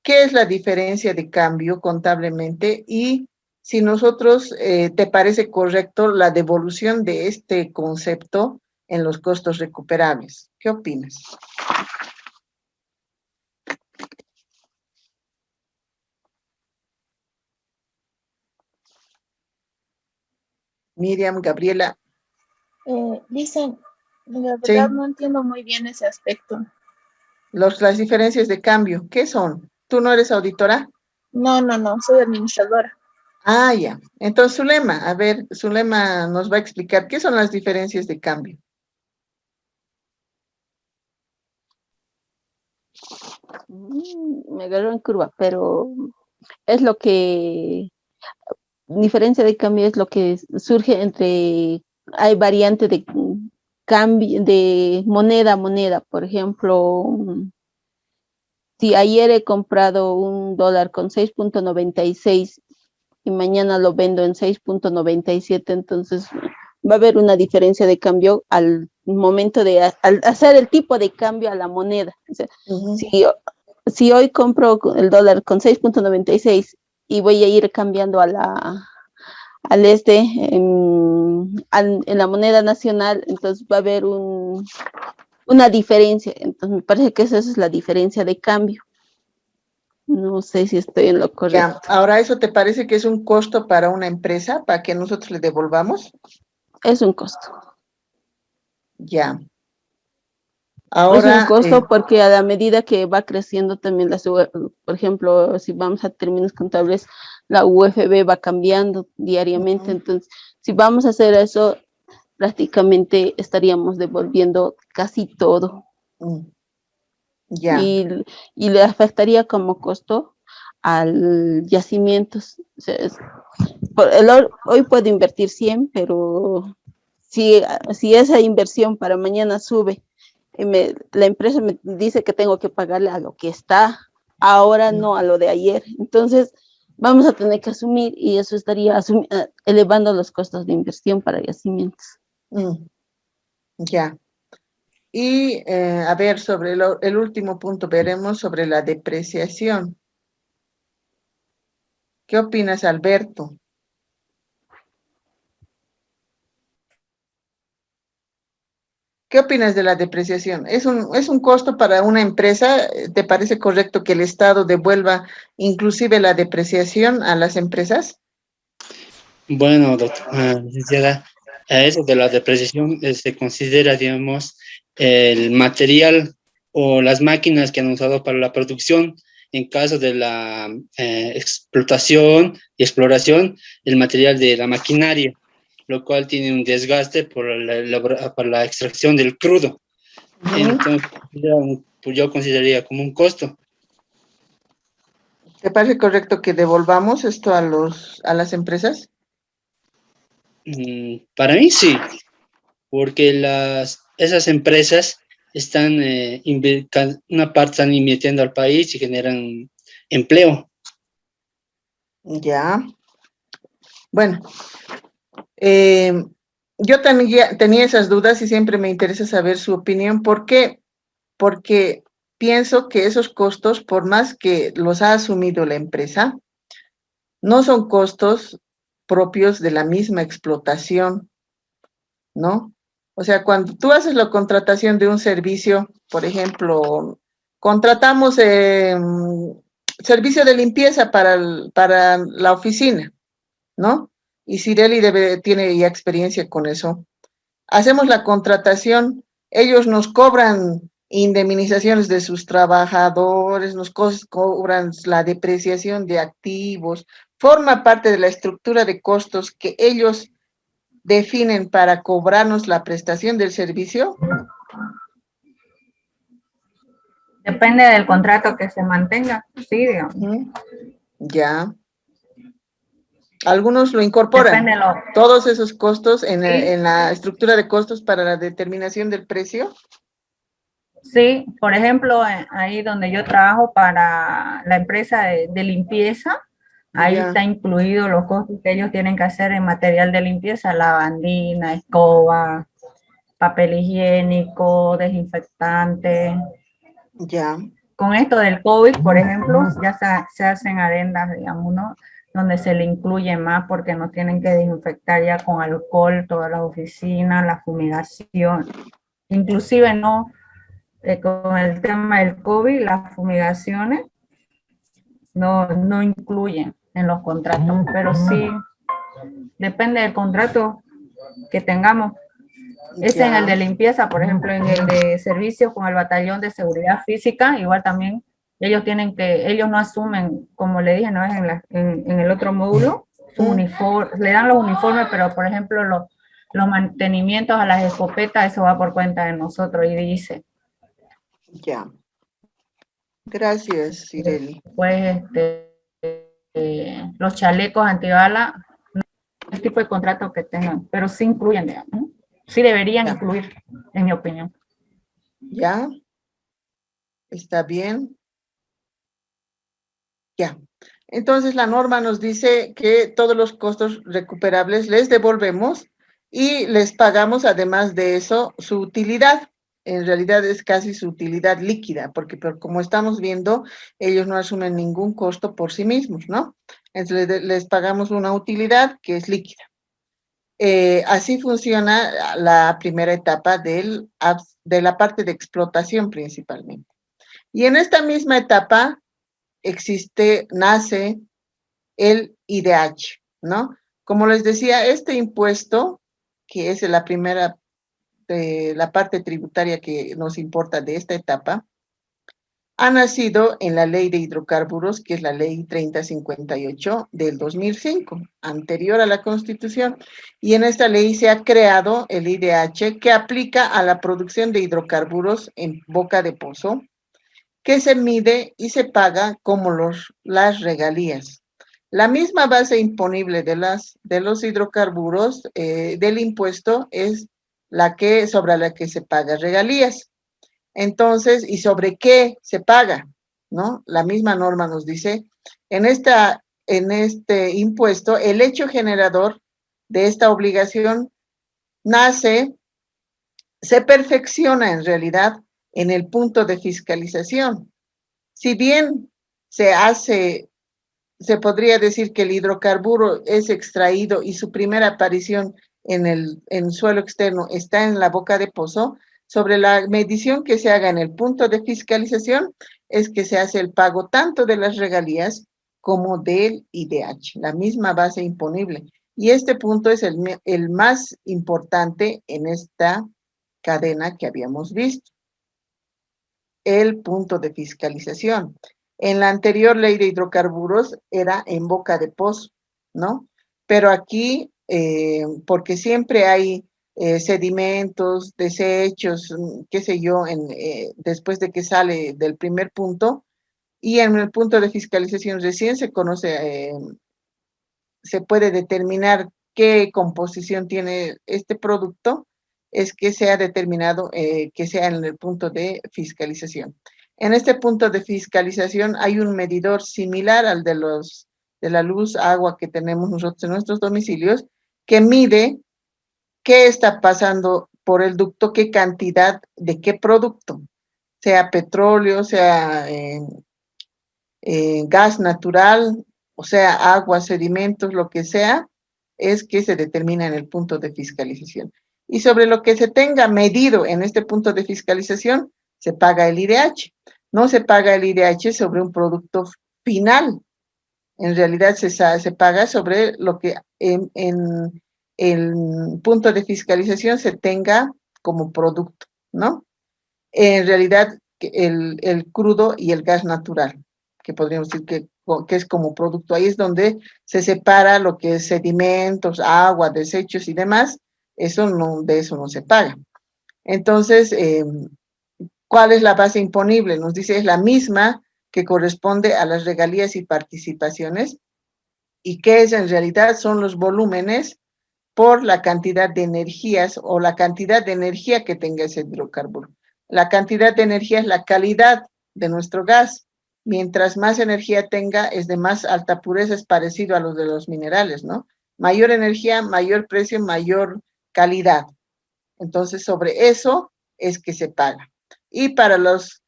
¿Qué es la diferencia de cambio contablemente? Y si nosotros, ¿te parece correcto la devolución de este concepto en los costos recuperables? ¿Qué opinas? Miriam, Gabriela. Dicen, la Sí. verdad no entiendo muy bien ese aspecto. Las diferencias de cambio, ¿qué son? ¿Tú no eres auditora? No, soy administradora. Ah, ya. Entonces, Zulema, a ver, Zulema nos va a explicar qué son las diferencias de cambio. Me agarró en curva, pero es lo que, diferencia de cambio es lo que surge entre, hay variante de cambio, de moneda a moneda, por ejemplo, si ayer he comprado $1 con 6.96 y mañana lo vendo en 6.97, entonces va a haber una diferencia de cambio al momento de al hacer el tipo de cambio a la moneda. O sea, si hoy compro el dólar con 6.96 y voy a ir cambiando a en la moneda nacional, entonces va a haber una diferencia. Entonces me parece que esa es la diferencia de cambio. No sé si estoy en lo correcto. Ya, ahora, ¿eso te parece que es un costo para una empresa, para que nosotros le devolvamos? Es un costo. Ya. Es Ahora, un costo porque a la medida que va creciendo también por ejemplo, si vamos a términos contables, la UFB va cambiando diariamente. Entonces, si vamos a hacer eso, prácticamente estaríamos devolviendo casi todo. Ya. Y le afectaría como costo al yacimiento. O sea, hoy puedo invertir 100, pero si esa inversión para mañana sube, la empresa me dice que tengo que pagarle a lo que está ahora, no a lo de ayer. Entonces, vamos a tener que asumir, y eso estaría elevando los costos de inversión para yacimientos. Ya. Y a ver, sobre el último punto, veremos sobre la depreciación. ¿Qué opinas, Alberto? ¿Qué opinas de la depreciación? ¿Es un costo para una empresa? ¿Te parece correcto que el Estado devuelva inclusive la depreciación a las empresas? Bueno, licenciada, a eso de la depreciación se considera, digamos, el material o las máquinas que han usado para la producción. En caso de la explotación y exploración, el material de la maquinaria, lo cual tiene un desgaste por la extracción del crudo. Entonces, yo consideraría como un costo. ¿Te parece correcto que devolvamos esto a las empresas? Para mí sí, porque esas empresas están, una parte están invirtiendo al país y generan empleo. Ya. Bueno, yo también tenía esas dudas y siempre me interesa saber su opinión. ¿Por qué? Porque pienso que esos costos, por más que los ha asumido la empresa, no son costos propios de la misma explotación, ¿no? O sea, cuando tú haces la contratación de un servicio, por ejemplo, contratamos servicio de limpieza para la oficina, ¿no? Y Cireli tiene ya experiencia con eso. Hacemos la contratación, ellos nos cobran indemnizaciones de sus trabajadores, nos cobran la depreciación de activos, forma parte de la estructura de costos que ellos definen para cobrarnos la prestación del servicio. Depende del contrato que se mantenga, sí, digamos. Ya. Algunos lo incorporan, todos esos costos en la estructura de costos para la determinación del precio. Sí, por ejemplo, ahí donde yo trabajo para la empresa de limpieza, ahí está incluido los costos que ellos tienen que hacer en material de limpieza, lavandina, escoba, papel higiénico, desinfectante. Ya. Con esto del COVID, por ejemplo, ya se hacen adendas, digamos, ¿no? Donde se le incluye más porque no tienen que desinfectar ya con alcohol todas las oficinas, la fumigación. Inclusive no, con el tema del COVID, las fumigaciones no incluyen en los contratos, pero sí, depende del contrato, que tengamos. Es en el de limpieza, por ejemplo, en el de servicio con el batallón de seguridad física, igual también ellos no asumen, como le dije, no es en el otro módulo, su uniforme, le dan los uniformes, pero por ejemplo los mantenimientos a las escopetas, eso va por cuenta de nosotros, y dice. Ya. Gracias, Sireli. Pues los chalecos antibala, el tipo de contrato que tengan, pero sí incluyen, digamos, ¿no? Sí deberían incluir, en mi opinión. ¿Ya? ¿Está bien? Ya. Entonces la norma nos dice que todos los costos recuperables les devolvemos y les pagamos además de eso su utilidad. En realidad es casi su utilidad líquida, porque como estamos viendo, ellos no asumen ningún costo por sí mismos, ¿no? Entonces les pagamos una utilidad que es líquida. Así funciona la primera etapa de la parte de explotación principalmente. Y en esta misma etapa nace el IDH, ¿no? Como les decía, este impuesto, que es la primera, la parte tributaria que nos importa de esta etapa, ha nacido en la Ley de Hidrocarburos, que es la Ley 3058 del 2005, anterior a la Constitución, y en esta ley se ha creado el IDH que aplica a la producción de hidrocarburos en boca de pozo, que se mide y se paga como las regalías. La misma base imponible de los hidrocarburos del impuesto es sobre la que se paga regalías. Entonces, ¿y sobre qué se paga? ¿No? La misma norma nos dice, en este impuesto, el hecho generador de esta obligación se perfecciona en realidad en el punto de fiscalización. Si bien se podría decir que el hidrocarburo es extraído y su primera aparición en suelo externo está en la boca de pozo, sobre la medición que se haga en el punto de fiscalización es que se hace el pago tanto de las regalías como del IDH, la misma base imponible. Y este punto es el más importante en esta cadena que habíamos visto, el punto de fiscalización. En la anterior ley de hidrocarburos era en boca de pozo, ¿no? Pero aquí, porque siempre hay sedimentos, desechos, qué sé yo, después de que sale del primer punto, y en el punto de fiscalización recién se puede determinar qué composición tiene este producto, es que sea determinado que sea en el punto de fiscalización. En este punto de fiscalización hay un medidor similar al de la luz, agua que tenemos nosotros en nuestros domicilios, que mide qué está pasando por el ducto, qué cantidad de qué producto, sea petróleo, sea gas natural, o sea, agua, sedimentos, lo que sea, es que se determina en el punto de fiscalización. Y sobre lo que se tenga medido en este punto de fiscalización, se paga el IDH. No se paga el IDH sobre un producto final. En realidad se paga sobre lo que en el punto de fiscalización se tenga como producto, ¿no? En realidad, el crudo y el gas natural, que podríamos decir que es como producto. Ahí es donde se separa lo que es sedimentos, agua, desechos y demás. De eso no se paga. Entonces, ¿cuál es la base imponible? Nos dice, es la misma que corresponde a las regalías y participaciones, y que en realidad son los volúmenes por la cantidad de energías o la cantidad de energía que tenga ese hidrocarburo. La cantidad de energía es la calidad de nuestro gas. Mientras más energía tenga, es de más alta pureza, es parecido a los de los minerales, ¿no? Mayor energía, mayor precio, mayor calidad. Entonces, sobre eso es que se paga. Y para los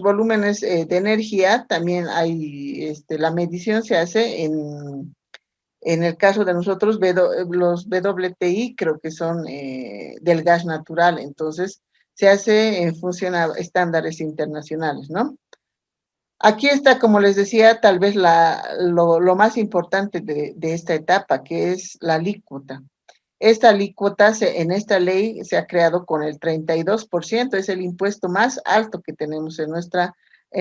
volúmenes de energía, también hay, la medición se hace en el caso de nosotros, los WTI creo que son del gas natural, entonces se hace en función a estándares internacionales, ¿no? Aquí está, como les decía, tal vez lo más importante de esta etapa, que es la alícuota. esta alícuota en esta ley se ha creado con el 32%, es el impuesto más alto que tenemos en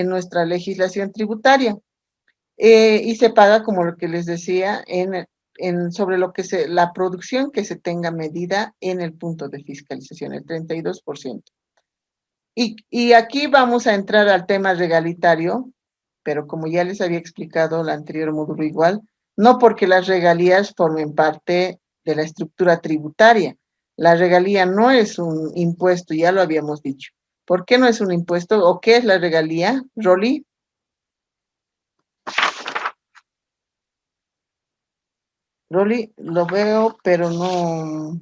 nuestra legislación tributaria. Y se paga, como lo que les decía, sobre la producción que se tenga medida en el punto de fiscalización, el 32%. Y aquí vamos a entrar al tema regalitario, pero como ya les había explicado el anterior módulo igual, no porque las regalías formen parte de la estructura tributaria. La regalía no es un impuesto, ya lo habíamos dicho. ¿Por qué no es un impuesto? ¿O qué es la regalía, Rolly? Rolly, lo veo, pero no,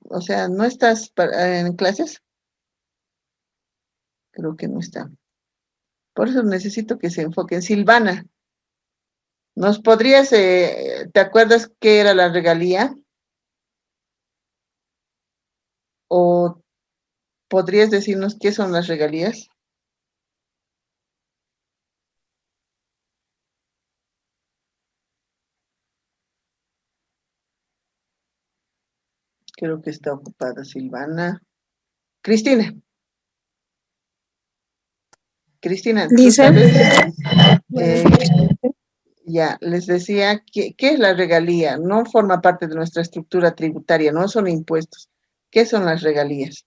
o sea, ¿no estás en clases? Creo que no está. Por eso necesito que se enfoquen. Silvana, ¿nos podrías, te acuerdas qué era la regalía? ¿O podrías decirnos qué son las regalías? Creo que está ocupada Silvana. Cristina. Cristina, ¿tú sabes? Ya, les decía, ¿qué es la regalía? No forma parte de nuestra estructura tributaria, no son impuestos. ¿Qué son las regalías?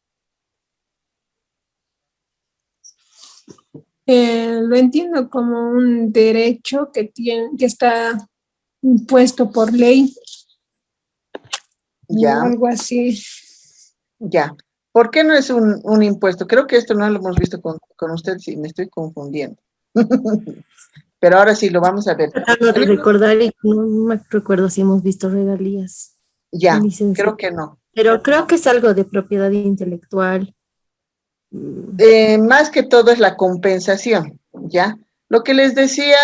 Lo entiendo como un derecho que está impuesto por ley. Ya. Algo así. Ya. ¿Por qué no es un impuesto? Creo que esto no lo hemos visto con ustedes y me estoy confundiendo. Pero ahora sí lo vamos a ver. Tratando de recordar y no me recuerdo si hemos visto regalías. Ya, creo que no. Pero creo que es algo de propiedad intelectual. Más que todo es la compensación, ¿ya? Lo que les decía,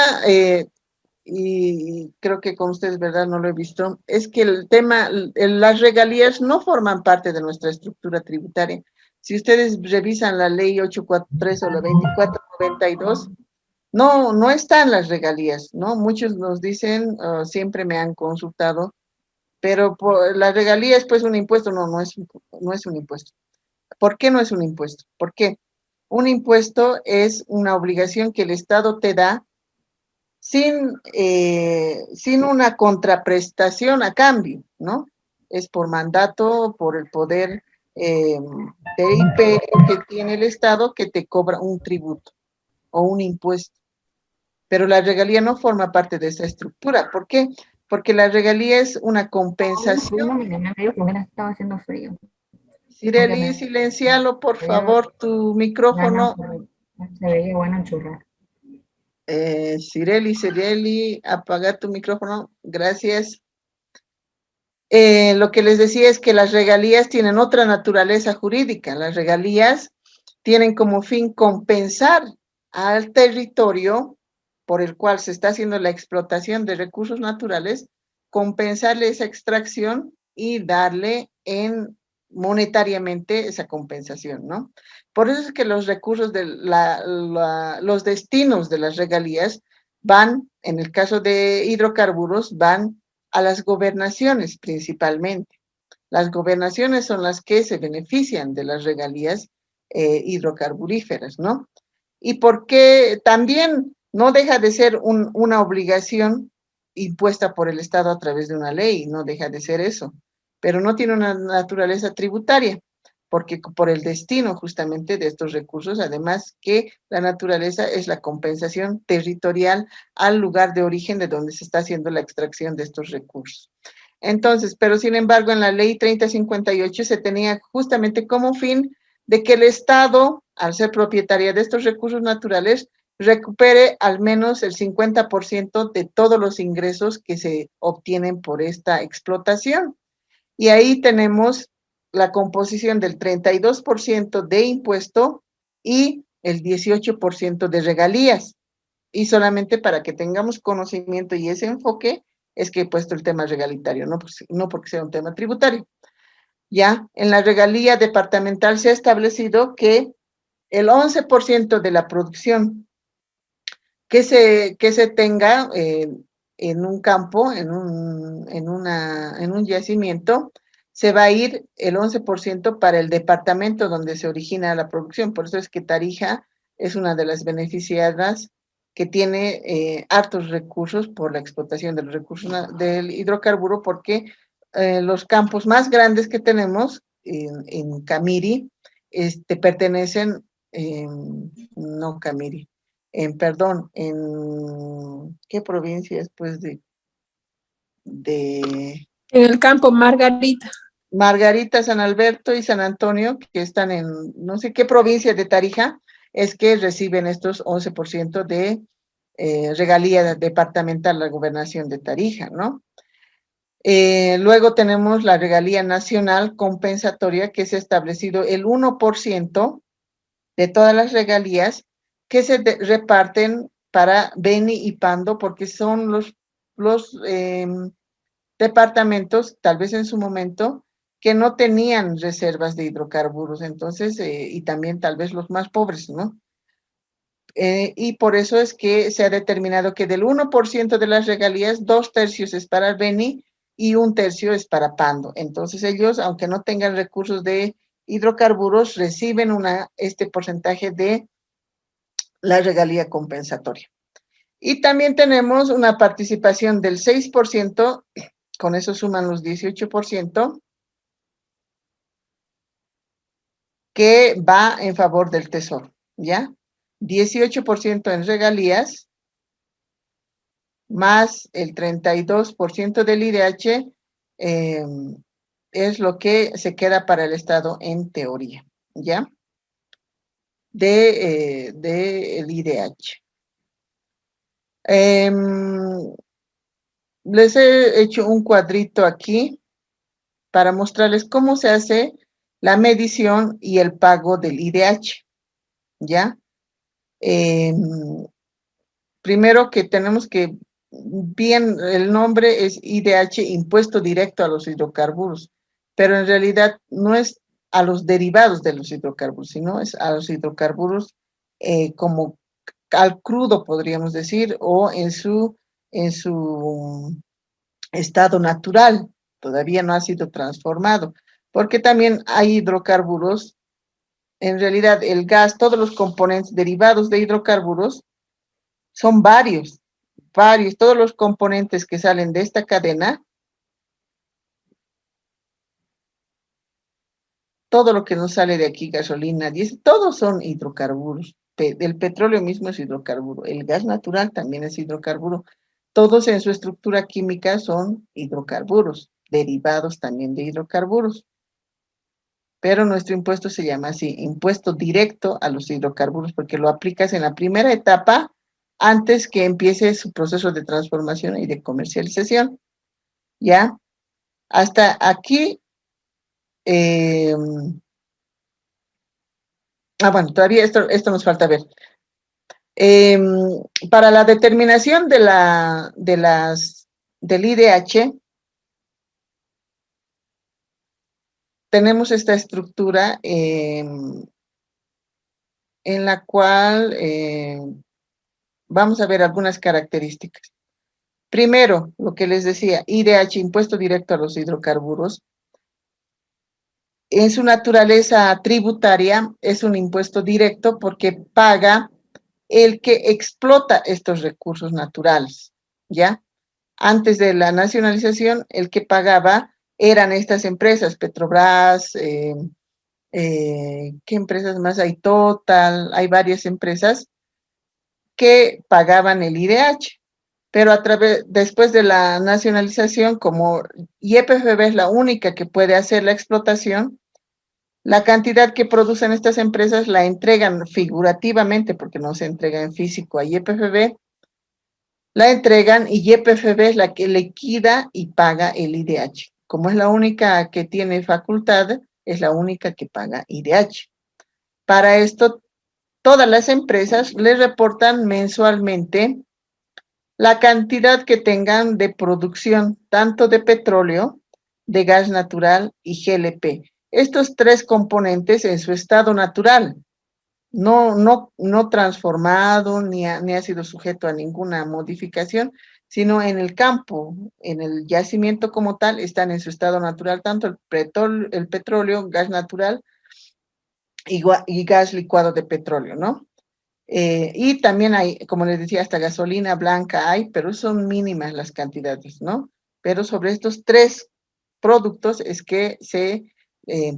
y creo que con ustedes, ¿verdad? No lo he visto, es que el tema, las regalías no forman parte de nuestra estructura tributaria. Si ustedes revisan la ley 843 o la 2492, no están las regalías, ¿no? Muchos nos dicen, siempre me han consultado, pero las regalías, pues un impuesto, no es un impuesto. ¿Por qué no es un impuesto? Porque un impuesto es una obligación que el Estado te da sin una contraprestación a cambio, ¿no? Es por mandato, por el poder de imperio que tiene el Estado que te cobra un tributo o un impuesto. Pero la regalía no forma parte de esa estructura. ¿Por qué? Porque la regalía es una compensación. Estaba haciendo frío. Sireli, silencialo, por favor, tu micrófono. Se veía bueno enchurrar. Sireli, apaga tu micrófono. Gracias. Lo que les decía es que las regalías tienen otra naturaleza jurídica. Las regalías tienen como fin compensar al territorio por el cual se está haciendo la explotación de recursos naturales, compensarle esa extracción y darle monetariamente esa compensación, ¿no? Por eso es que los recursos de los destinos de las regalías van, en el caso de hidrocarburos, van a las gobernaciones principalmente. Las gobernaciones son las que se benefician de las regalías hidrocarburíferas, ¿no? Y porque también no deja de ser una obligación impuesta por el Estado a través de una ley, no deja de ser eso, pero no tiene una naturaleza tributaria, porque por el destino justamente de estos recursos, además que la naturaleza es la compensación territorial al lugar de origen de donde se está haciendo la extracción de estos recursos. Entonces, pero sin embargo, en la ley 3058 se tenía justamente como fin de que el Estado, al ser propietaria de estos recursos naturales, recupere al menos el 50% de todos los ingresos que se obtienen por esta explotación. Y ahí tenemos la composición del 32% de impuesto y el 18% de regalías. Y solamente para que tengamos conocimiento y ese enfoque es que he puesto el tema regalitario, no porque sea un tema tributario. Ya, en la regalía departamental se ha establecido que el 11% de la producción que se tenga en un campo, en un yacimiento, se va a ir el 11% para el departamento donde se origina la producción. Por eso es que Tarija es una de las beneficiadas que tiene hartos recursos por la explotación de los recursos del hidrocarburo, porque los campos más grandes que tenemos en Camiri pertenecen, no Camiri, perdón, en ¿qué provincia después de en el campo Margarita. Margarita, San Alberto y San Antonio, que están en no sé qué provincia de Tarija, es que reciben estos 11% de regalía departamental la gobernación de Tarija, ¿no? Luego tenemos la regalía nacional compensatoria, que es establecido el 1% de todas las regalías que se reparten para Beni y Pando, porque son los departamentos, tal vez en su momento, que no tenían reservas de hidrocarburos, entonces, y también tal vez los más pobres, ¿no? Y por eso es que se ha determinado que del 1% de las regalías, 2/3 es para Beni y 1/3 es para Pando. Entonces ellos, aunque no tengan recursos de hidrocarburos, reciben este porcentaje de la regalía compensatoria. Y también tenemos una participación del 6%, con eso suman los 18%, que va en favor del Tesoro, ¿ya? 18% en regalías, más el 32% del IDH, es lo que se queda para el Estado en teoría, ¿ya? El IDH. Les he hecho un cuadrito aquí para mostrarles cómo se hace la medición y el pago del IDH, ¿ya? Primero que tenemos que, bien, el nombre es IDH, Impuesto Directo a los Hidrocarburos, pero en realidad no es a los derivados de los hidrocarburos, sino es a los hidrocarburos como al crudo, podríamos decir, o en su estado natural, todavía no ha sido transformado, porque también hay hidrocarburos, en realidad el gas, todos los componentes derivados de hidrocarburos son varios, todos los componentes que salen de esta cadena, todo lo que nos sale de aquí, gasolina, diésel, todos son hidrocarburos. El petróleo mismo es hidrocarburo, el gas natural también es hidrocarburo. Todos en su estructura química son hidrocarburos, derivados también de hidrocarburos. Pero nuestro impuesto se llama así, impuesto directo a los hidrocarburos, porque lo aplicas en la primera etapa antes que empiece su proceso de transformación y de comercialización. ¿Ya? Hasta aquí. Bueno, todavía esto nos falta ver. Para la determinación del IDH, tenemos esta estructura en la cual vamos a ver algunas características. Primero, lo que les decía, IDH, Impuesto Directo a los Hidrocarburos, en su naturaleza tributaria es un impuesto directo porque paga el que explota estos recursos naturales, ¿ya? Antes de la nacionalización, el que pagaba eran estas empresas, Petrobras, ¿qué empresas más hay? Total, hay varias empresas que pagaban el IDH, pero después de la nacionalización, como YPFB es la única que puede hacer la explotación, la cantidad que producen estas empresas la entregan figurativamente, porque no se entrega en físico a YPFB, la entregan y YPFB es la que liquida y paga el IDH. Como es la única que tiene facultad, es la única que paga IDH. Para esto, todas las empresas le reportan mensualmente la cantidad que tengan de producción, tanto de petróleo, de gas natural y GLP. Estos tres componentes en su estado natural, no transformado ni ha sido sujeto a ninguna modificación, sino en el campo, en el yacimiento como tal, están en su estado natural, tanto el petróleo, gas natural y gas licuado de petróleo, ¿no? Y también hay, como les decía, hasta gasolina blanca hay, pero son mínimas las cantidades, ¿no? Pero sobre estos 3 productos es que se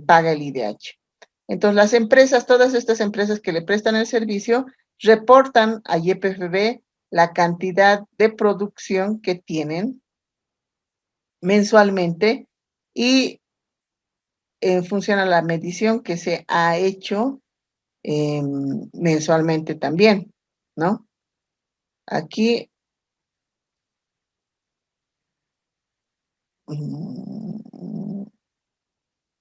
paga el IDH. Entonces, las empresas, todas estas empresas que le prestan el servicio, reportan a YPFB la cantidad de producción que tienen mensualmente y funciona la medición que se ha hecho mensualmente también, ¿no? Aquí,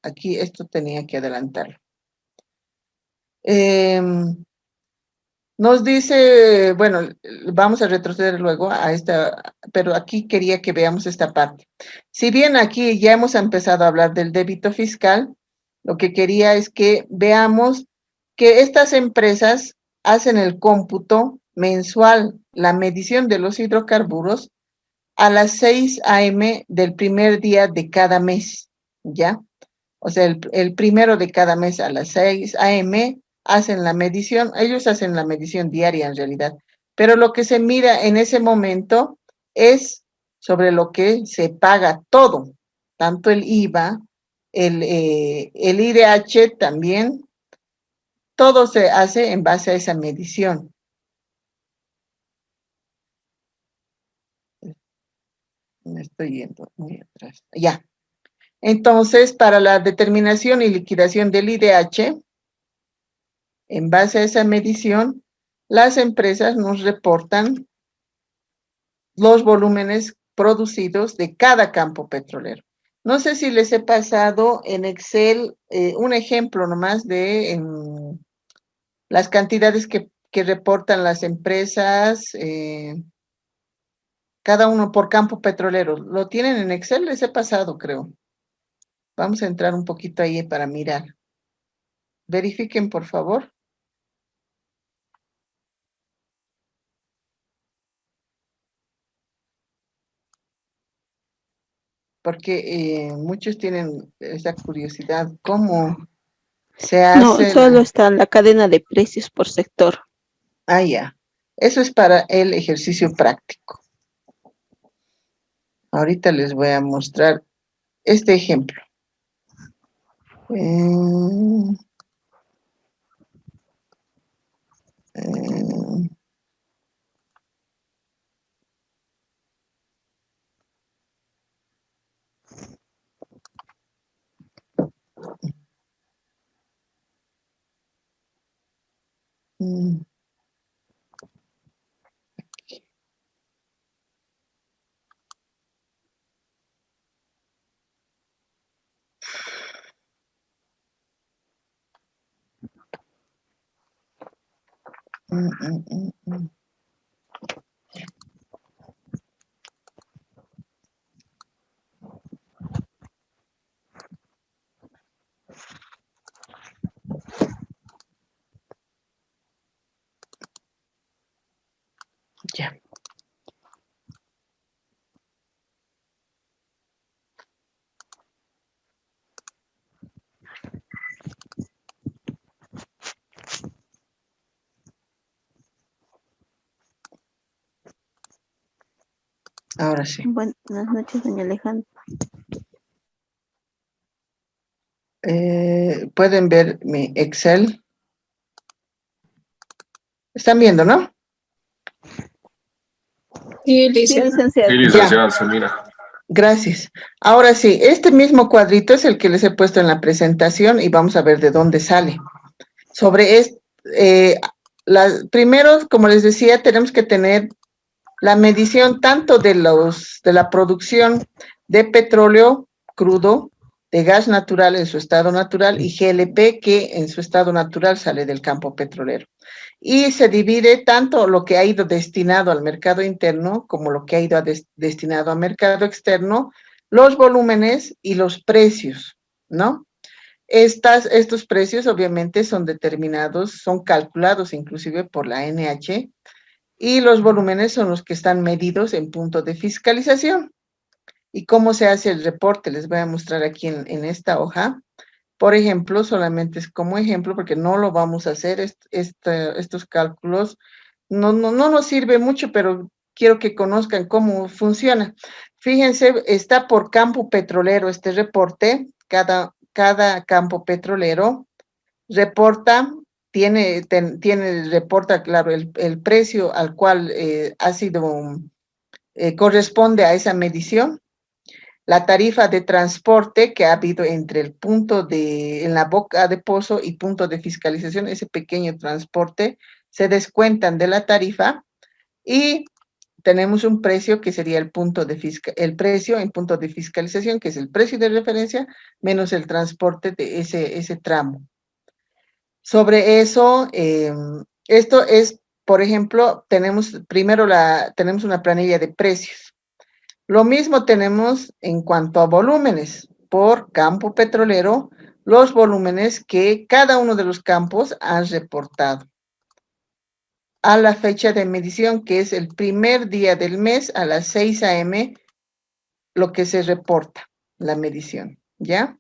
aquí esto tenía que adelantarlo. Nos dice, bueno, vamos a retroceder luego a esta, pero aquí quería que veamos esta parte. Si bien aquí ya hemos empezado a hablar del débito fiscal, lo que quería es que veamos que estas empresas hacen el cómputo mensual, la medición de los hidrocarburos a las 6 a.m. del primer día de cada mes, ¿ya? O sea, el primero de cada mes a las 6 a.m. hacen la medición, ellos hacen la medición diaria en realidad, pero lo que se mira en ese momento es sobre lo que se paga todo, tanto el IVA, el IDH también, todo se hace en base a esa medición. Me estoy yendo muy atrás. Ya. Entonces, para la determinación y liquidación del IDH, en base a esa medición, las empresas nos reportan los volúmenes producidos de cada campo petrolero. No sé si les he pasado en Excel un ejemplo nomás de las cantidades que reportan las empresas, cada uno por campo petrolero. ¿Lo tienen en Excel? Les he pasado, creo. Vamos a entrar un poquito ahí para mirar. Verifiquen, por favor. Porque muchos tienen esa curiosidad, ¿cómo se hace? No, solo está en la cadena de precios por sector. Ah, ya. Eso es para el ejercicio práctico. Ahorita les voy a mostrar este ejemplo. Ya. Ahora sí. Buenas noches, doña Alejandra. Pueden ver mi Excel. ¿Están viendo, no? Sí, licenciada. Sí, licenciada, se mira. Gracias. Ahora sí, este mismo cuadrito es el que les he puesto en la presentación y vamos a ver de dónde sale. Sobre primero, como les decía, tenemos que tener la medición tanto de la producción de petróleo crudo, de gas natural en su estado natural y GLP que en su estado natural sale del campo petrolero. Y se divide tanto lo que ha ido destinado al mercado interno como lo que ha ido destinado al mercado externo, los volúmenes y los precios, ¿no? Estos precios obviamente son determinados, son calculados inclusive por la NH Y los volúmenes son los que están medidos en punto de fiscalización. ¿Y cómo se hace el reporte? Les voy a mostrar aquí en esta hoja. Por ejemplo, solamente es como ejemplo, porque no lo vamos a hacer, estos cálculos no nos sirve mucho, pero quiero que conozcan cómo funciona. Fíjense, está por campo petrolero este reporte, cada campo petrolero reporta, reporta, claro, el precio al cual ha sido, corresponde a esa medición, la tarifa de transporte que ha habido entre el punto en la boca de pozo y punto de fiscalización, ese pequeño transporte, se descuentan de la tarifa y tenemos un precio que sería el precio en punto de fiscalización, que es el precio de referencia, menos el transporte de ese tramo. Sobre eso, esto es, por ejemplo, tenemos una planilla de precios. Lo mismo tenemos en cuanto a volúmenes. Por campo petrolero, los volúmenes que cada uno de los campos han reportado a la fecha de medición, que es el primer día del mes a las 6 a.m., lo que se reporta, la medición, ¿ya?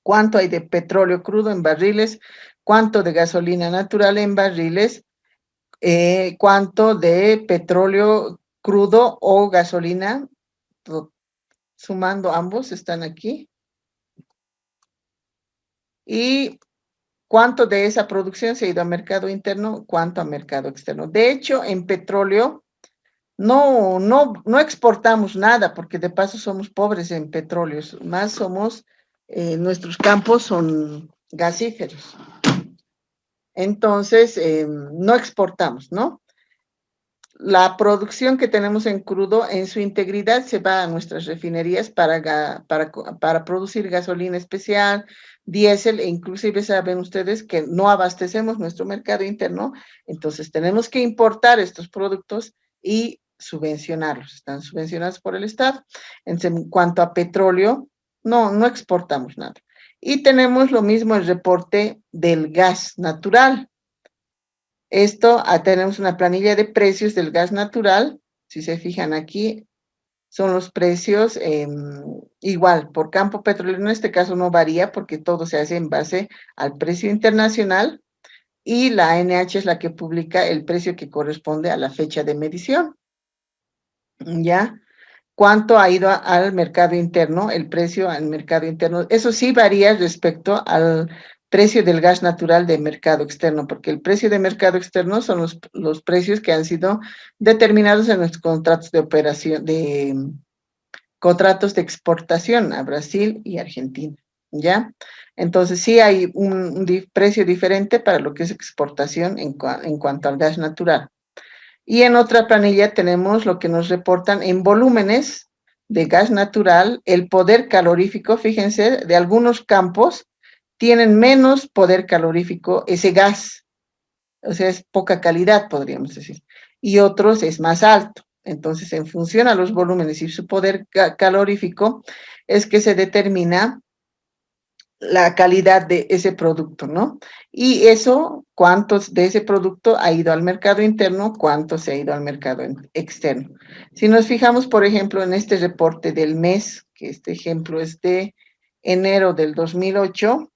¿Cuánto hay de petróleo crudo en barriles? ¿Cuánto de gasolina natural en barriles? ¿Cuánto de petróleo crudo o gasolina? Sumando ambos están aquí. ¿Y cuánto de esa producción se ha ido a mercado interno? ¿Cuánto a mercado externo? De hecho, en petróleo no exportamos nada, porque de paso somos pobres en petróleos, más somos, nuestros campos son gasíferos. Entonces, no exportamos, ¿no? La producción que tenemos en crudo en su integridad se va a nuestras refinerías para producir gasolina especial, diésel, e inclusive saben ustedes que no abastecemos nuestro mercado interno, entonces tenemos que importar estos productos y subvencionarlos, están subvencionados por el Estado. En cuanto a petróleo, no exportamos nada. Y tenemos lo mismo el reporte del gas natural. Tenemos una planilla de precios del gas natural, si se fijan aquí, son los precios igual, por campo petrolero, en este caso no varía porque todo se hace en base al precio internacional y la ANH es la que publica el precio que corresponde a la fecha de medición, ¿ya? ¿Cuánto ha ido al mercado interno? El precio al mercado interno, eso sí varía respecto al precio del gas natural de mercado externo, porque el precio de mercado externo son los precios que han sido determinados en los contratos de operación, contratos de exportación a Brasil y Argentina, ¿ya? Entonces sí hay un precio diferente para lo que es exportación en cuanto al gas natural. Y en otra planilla tenemos lo que nos reportan en volúmenes de gas natural, el poder calorífico, fíjense, de algunos campos tienen menos poder calorífico ese gas, o sea, es poca calidad, podríamos decir, y otros es más alto. Entonces, en función a los volúmenes y su poder calorífico, es que se determina la calidad de ese producto, ¿no? Y eso, cuántos de ese producto ha ido al mercado interno, cuánto se ha ido al mercado externo. Si nos fijamos, por ejemplo, en este reporte del mes, que este ejemplo es de enero del 2008,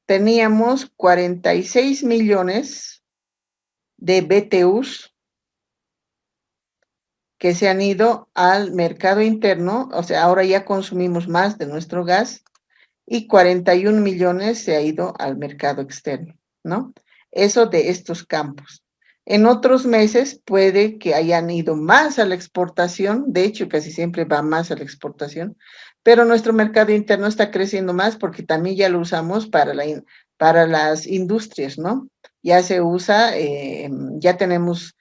teníamos 46 millones de BTUs que se han ido al mercado interno, o sea, ahora ya consumimos más de nuestro gas, y 41 millones se ha ido al mercado externo, ¿no? Eso de estos campos. En otros meses puede que hayan ido más a la exportación, de hecho casi siempre va más a la exportación, pero nuestro mercado interno está creciendo más porque también ya lo usamos para las industrias, ¿no? Ya se usa, ya tenemos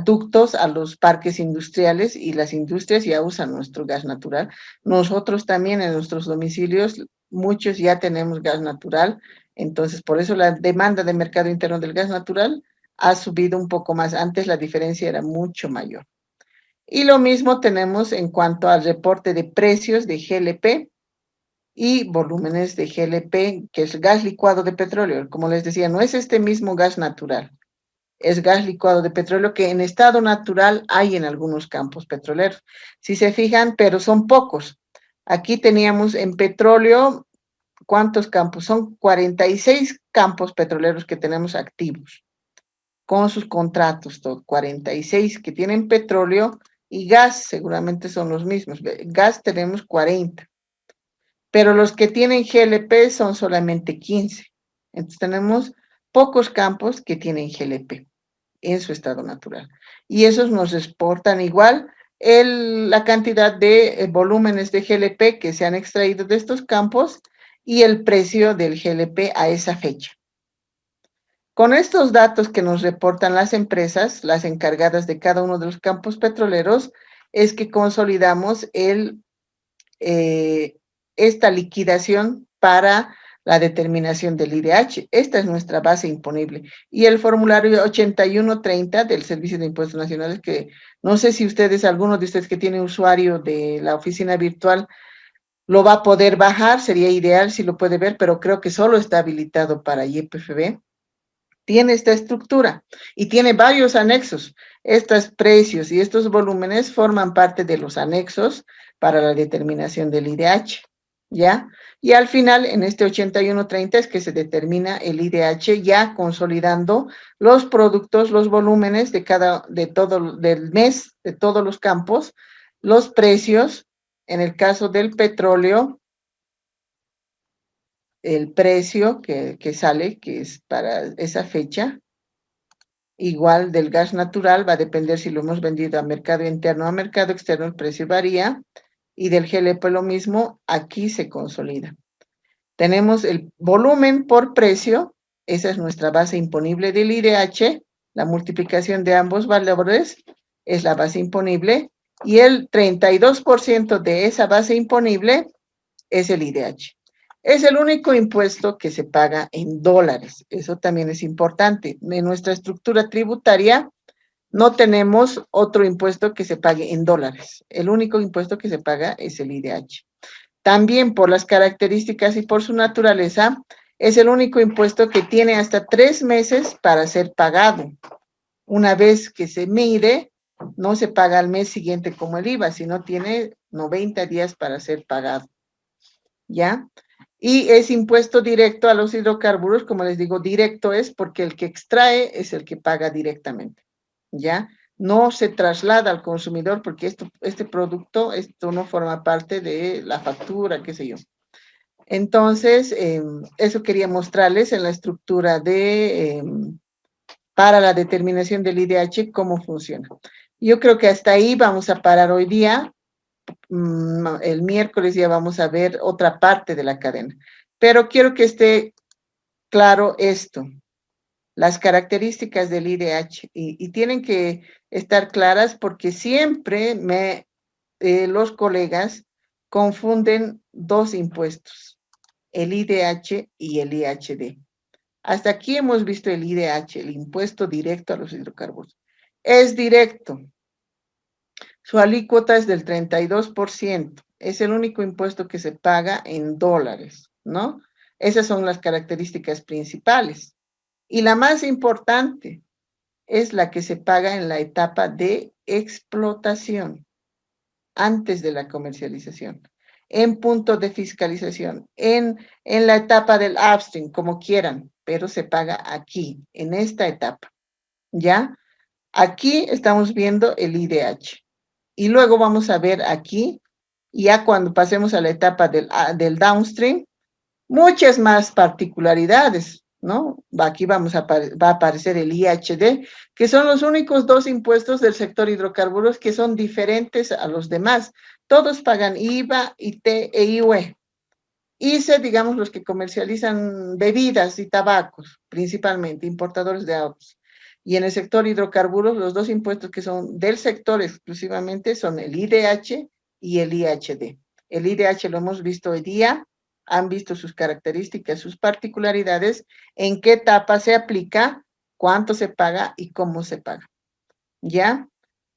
ductos a los parques industriales y las industrias ya usan nuestro gas natural. Nosotros también en nuestros domicilios, muchos ya tenemos gas natural, entonces por eso la demanda de mercado interno del gas natural ha subido un poco más. Antes la diferencia era mucho mayor. Y lo mismo tenemos en cuanto al reporte de precios de GLP. y volúmenes de GLP, que es gas licuado de petróleo. Como les decía, no es este mismo gas natural, es gas licuado de petróleo que en estado natural hay en algunos campos petroleros. Si se fijan, pero son pocos. Aquí teníamos en petróleo, ¿cuántos campos? Son 46 campos petroleros que tenemos activos, con sus contratos, todo, 46 que tienen petróleo y gas, seguramente son los mismos. Gas tenemos 40, pero los que tienen GLP son solamente 15. Entonces tenemos pocos campos que tienen GLP en su estado natural. Y esos nos exportan igual la cantidad de volúmenes de GLP que se han extraído de estos campos y el precio del GLP a esa fecha. Con estos datos que nos reportan las empresas, las encargadas de cada uno de los campos petroleros, es que consolidamos esta liquidación para la determinación del IDH. Esta es nuestra base imponible. Y el formulario 8130 del Servicio de Impuestos Nacionales, que no sé si ustedes, alguno de ustedes que tiene usuario de la oficina virtual, lo va a poder bajar, sería ideal si lo puede ver, pero creo que solo está habilitado para YPFB. Tiene esta estructura y tiene varios anexos. Estos precios y estos volúmenes forman parte de los anexos para la determinación del IDH, ¿ya? Y al final, en este 8130 es que se determina el IDH ya consolidando los productos, los volúmenes del mes, de todos los campos, los precios, en el caso del petróleo, el precio que sale, que es para esa fecha, igual del gas natural, va a depender si lo hemos vendido a mercado interno o a mercado externo, el precio varía, y del GLP lo mismo, aquí se consolida. Tenemos el volumen por precio, esa es nuestra base imponible del IDH, la multiplicación de ambos valores es la base imponible, y el 32% de esa base imponible es el IDH. Es el único impuesto que se paga en dólares. Eso también es importante. En nuestra estructura tributaria no tenemos otro impuesto que se pague en dólares. El único impuesto que se paga es el IDH. También por las características y por su naturaleza, es el único impuesto que tiene hasta 3 meses para ser pagado. Una vez que se mide, no se paga al mes siguiente como el IVA, sino tiene 90 días para ser pagado. ¿Ya? Y es impuesto directo a los hidrocarburos, como les digo, directo es porque el que extrae es el que paga directamente, ¿ya? No se traslada al consumidor porque este producto, esto no forma parte de la factura, qué sé yo. Entonces, eso quería mostrarles en la estructura para la determinación del IDH, cómo funciona. Yo creo que hasta ahí vamos a parar hoy día. El miércoles ya vamos a ver otra parte de la cadena. Pero quiero que esté claro esto, las características del IDH, y tienen que estar claras porque siempre los colegas confunden dos impuestos, el IDH y el IHD. Hasta aquí hemos visto el IDH, el impuesto directo a los hidrocarburos. Es directo. Su alícuota es del 32%. Es el único impuesto que se paga en dólares, ¿no? Esas son las características principales. Y la más importante es la que se paga en la etapa de explotación, antes de la comercialización, en punto de fiscalización, en la etapa del upstream, como quieran, pero se paga aquí, en esta etapa, ¿ya? Aquí estamos viendo el IDH. Y luego vamos a ver aquí, ya cuando pasemos a la etapa del downstream, muchas más particularidades, ¿no? Aquí va a aparecer el IHD, que son los únicos dos impuestos del sector hidrocarburos que son diferentes a los demás. Todos pagan IVA, IT e IUE. ICE, digamos, los que comercializan bebidas y tabacos, principalmente, importadores de autos. Y en el sector hidrocarburos, los dos impuestos que son del sector exclusivamente son el IDH y el IHD. El IDH lo hemos visto hoy día, han visto sus características, sus particularidades, en qué etapa se aplica, cuánto se paga y cómo se paga. ¿Ya?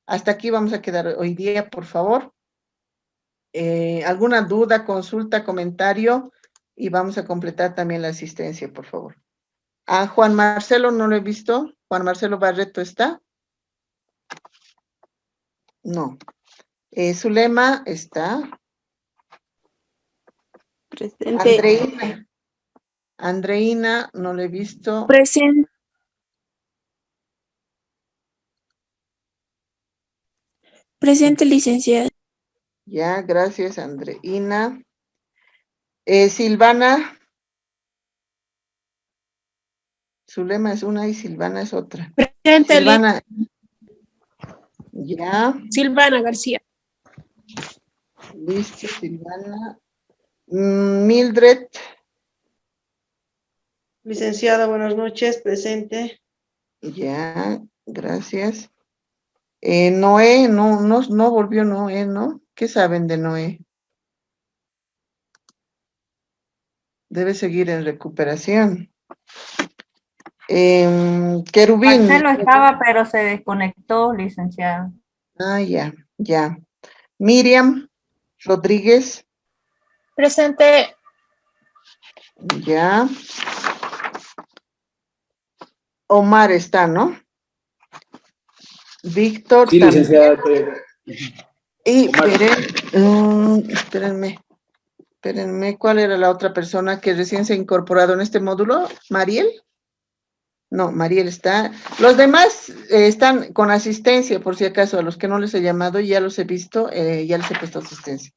Hasta aquí vamos a quedar hoy día, por favor. ¿Alguna duda, consulta, comentario? Y vamos a completar también la asistencia, por favor. A Juan Marcelo no lo he visto. Juan Marcelo Barreto, ¿está? No. Zulema está. Presente. Andreina. Andreina, no lo he visto. Presente. Presente, licenciada. Ya, gracias, Andreina. Silvana. Zulema es una y Silvana es otra. Presente, Silvana. Ya. Silvana García. Listo, Silvana. Mildred. Licenciada, buenas noches, presente. Ya, gracias. Noé, no volvió Noé, ¿no? ¿Qué saben de Noé? Debe seguir en recuperación. Querubín. Marcelo estaba, pero se desconectó, licenciada. Ah, ya. Miriam Rodríguez. Presente. Ya. Omar está, ¿no? Víctor. Sí, también. licenciada. Y espérenme, ¿cuál era la otra persona que recién se ha incorporado en este módulo? ¿Mariel? No, Mariel está. Los demás están con asistencia, por si acaso, a los que no les he llamado, ya los he visto, ya les he puesto asistencia.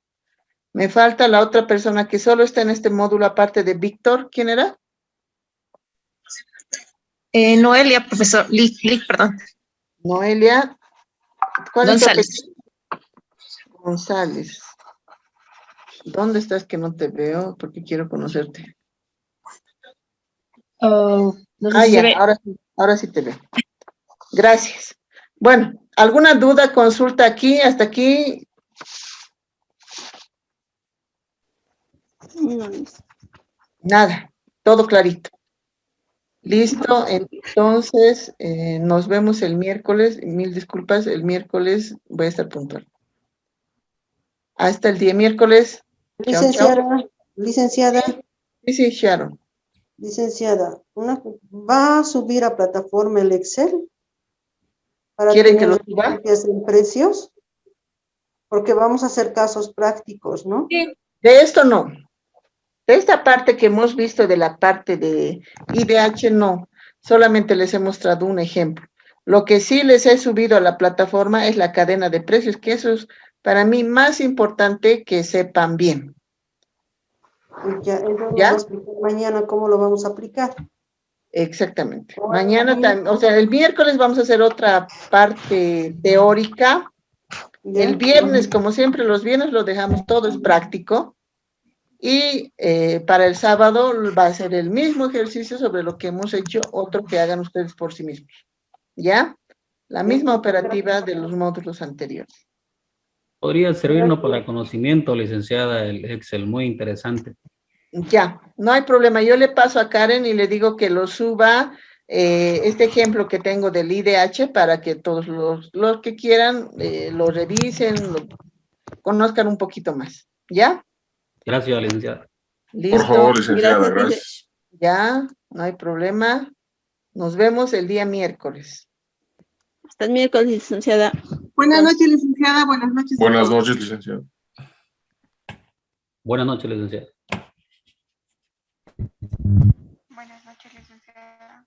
Me falta la otra persona que solo está en este módulo, aparte de Víctor. ¿Quién era? Noelia, profesor. Perdón. Noelia. ¿Cuál González. es tu apellido? González. ¿Dónde estás que no te veo? Porque quiero conocerte. No sé si ya, se ve. ahora sí te veo. Gracias. Bueno, ¿alguna duda, consulta aquí, hasta aquí? Nada, todo clarito. Listo, entonces nos vemos el miércoles. Mil disculpas, el miércoles voy a estar puntual. Hasta el día miércoles. Licenciada, licenciada. Sí, Sharon. Licenciada, ¿va a subir a plataforma el Excel? Para ¿Quieren que tener lo suba? referencias en precios? Porque vamos a hacer casos prácticos, ¿no? Sí, de esto no. De esta parte que hemos visto de la parte de IDH, no. Solamente les he mostrado un ejemplo. Lo que sí les he subido a la plataforma es la cadena de precios, que eso es para mí más importante que sepan bien. Ya, eso nos va a explicar mañana cómo lo vamos a aplicar. Exactamente. Mañana también, o sea, el miércoles vamos a hacer otra parte teórica. ¿Ya? El viernes, como siempre, los viernes lo dejamos todo, es práctico. Y para el sábado va a ser el mismo ejercicio sobre lo que hemos hecho, otro que hagan ustedes por sí mismos. ¿Ya? La misma operativa de los módulos anteriores. Podría servirnos para conocimiento, licenciada, el Excel, muy interesante. Ya, no hay problema. Yo le paso a Karen y le digo que lo suba, este ejemplo que tengo del IDH, para que todos los que quieran lo revisen, lo conozcan un poquito más. ¿Ya? Gracias, licenciada. Listo. Por favor, licenciada, gracias. Ya, no hay problema. Nos vemos el día miércoles. Hasta el miércoles, licenciada. Buenas noches, licenciada. Buenas noches. Buenas noches, licenciada. Buenas noches, licenciada. Buenas noches, licenciada.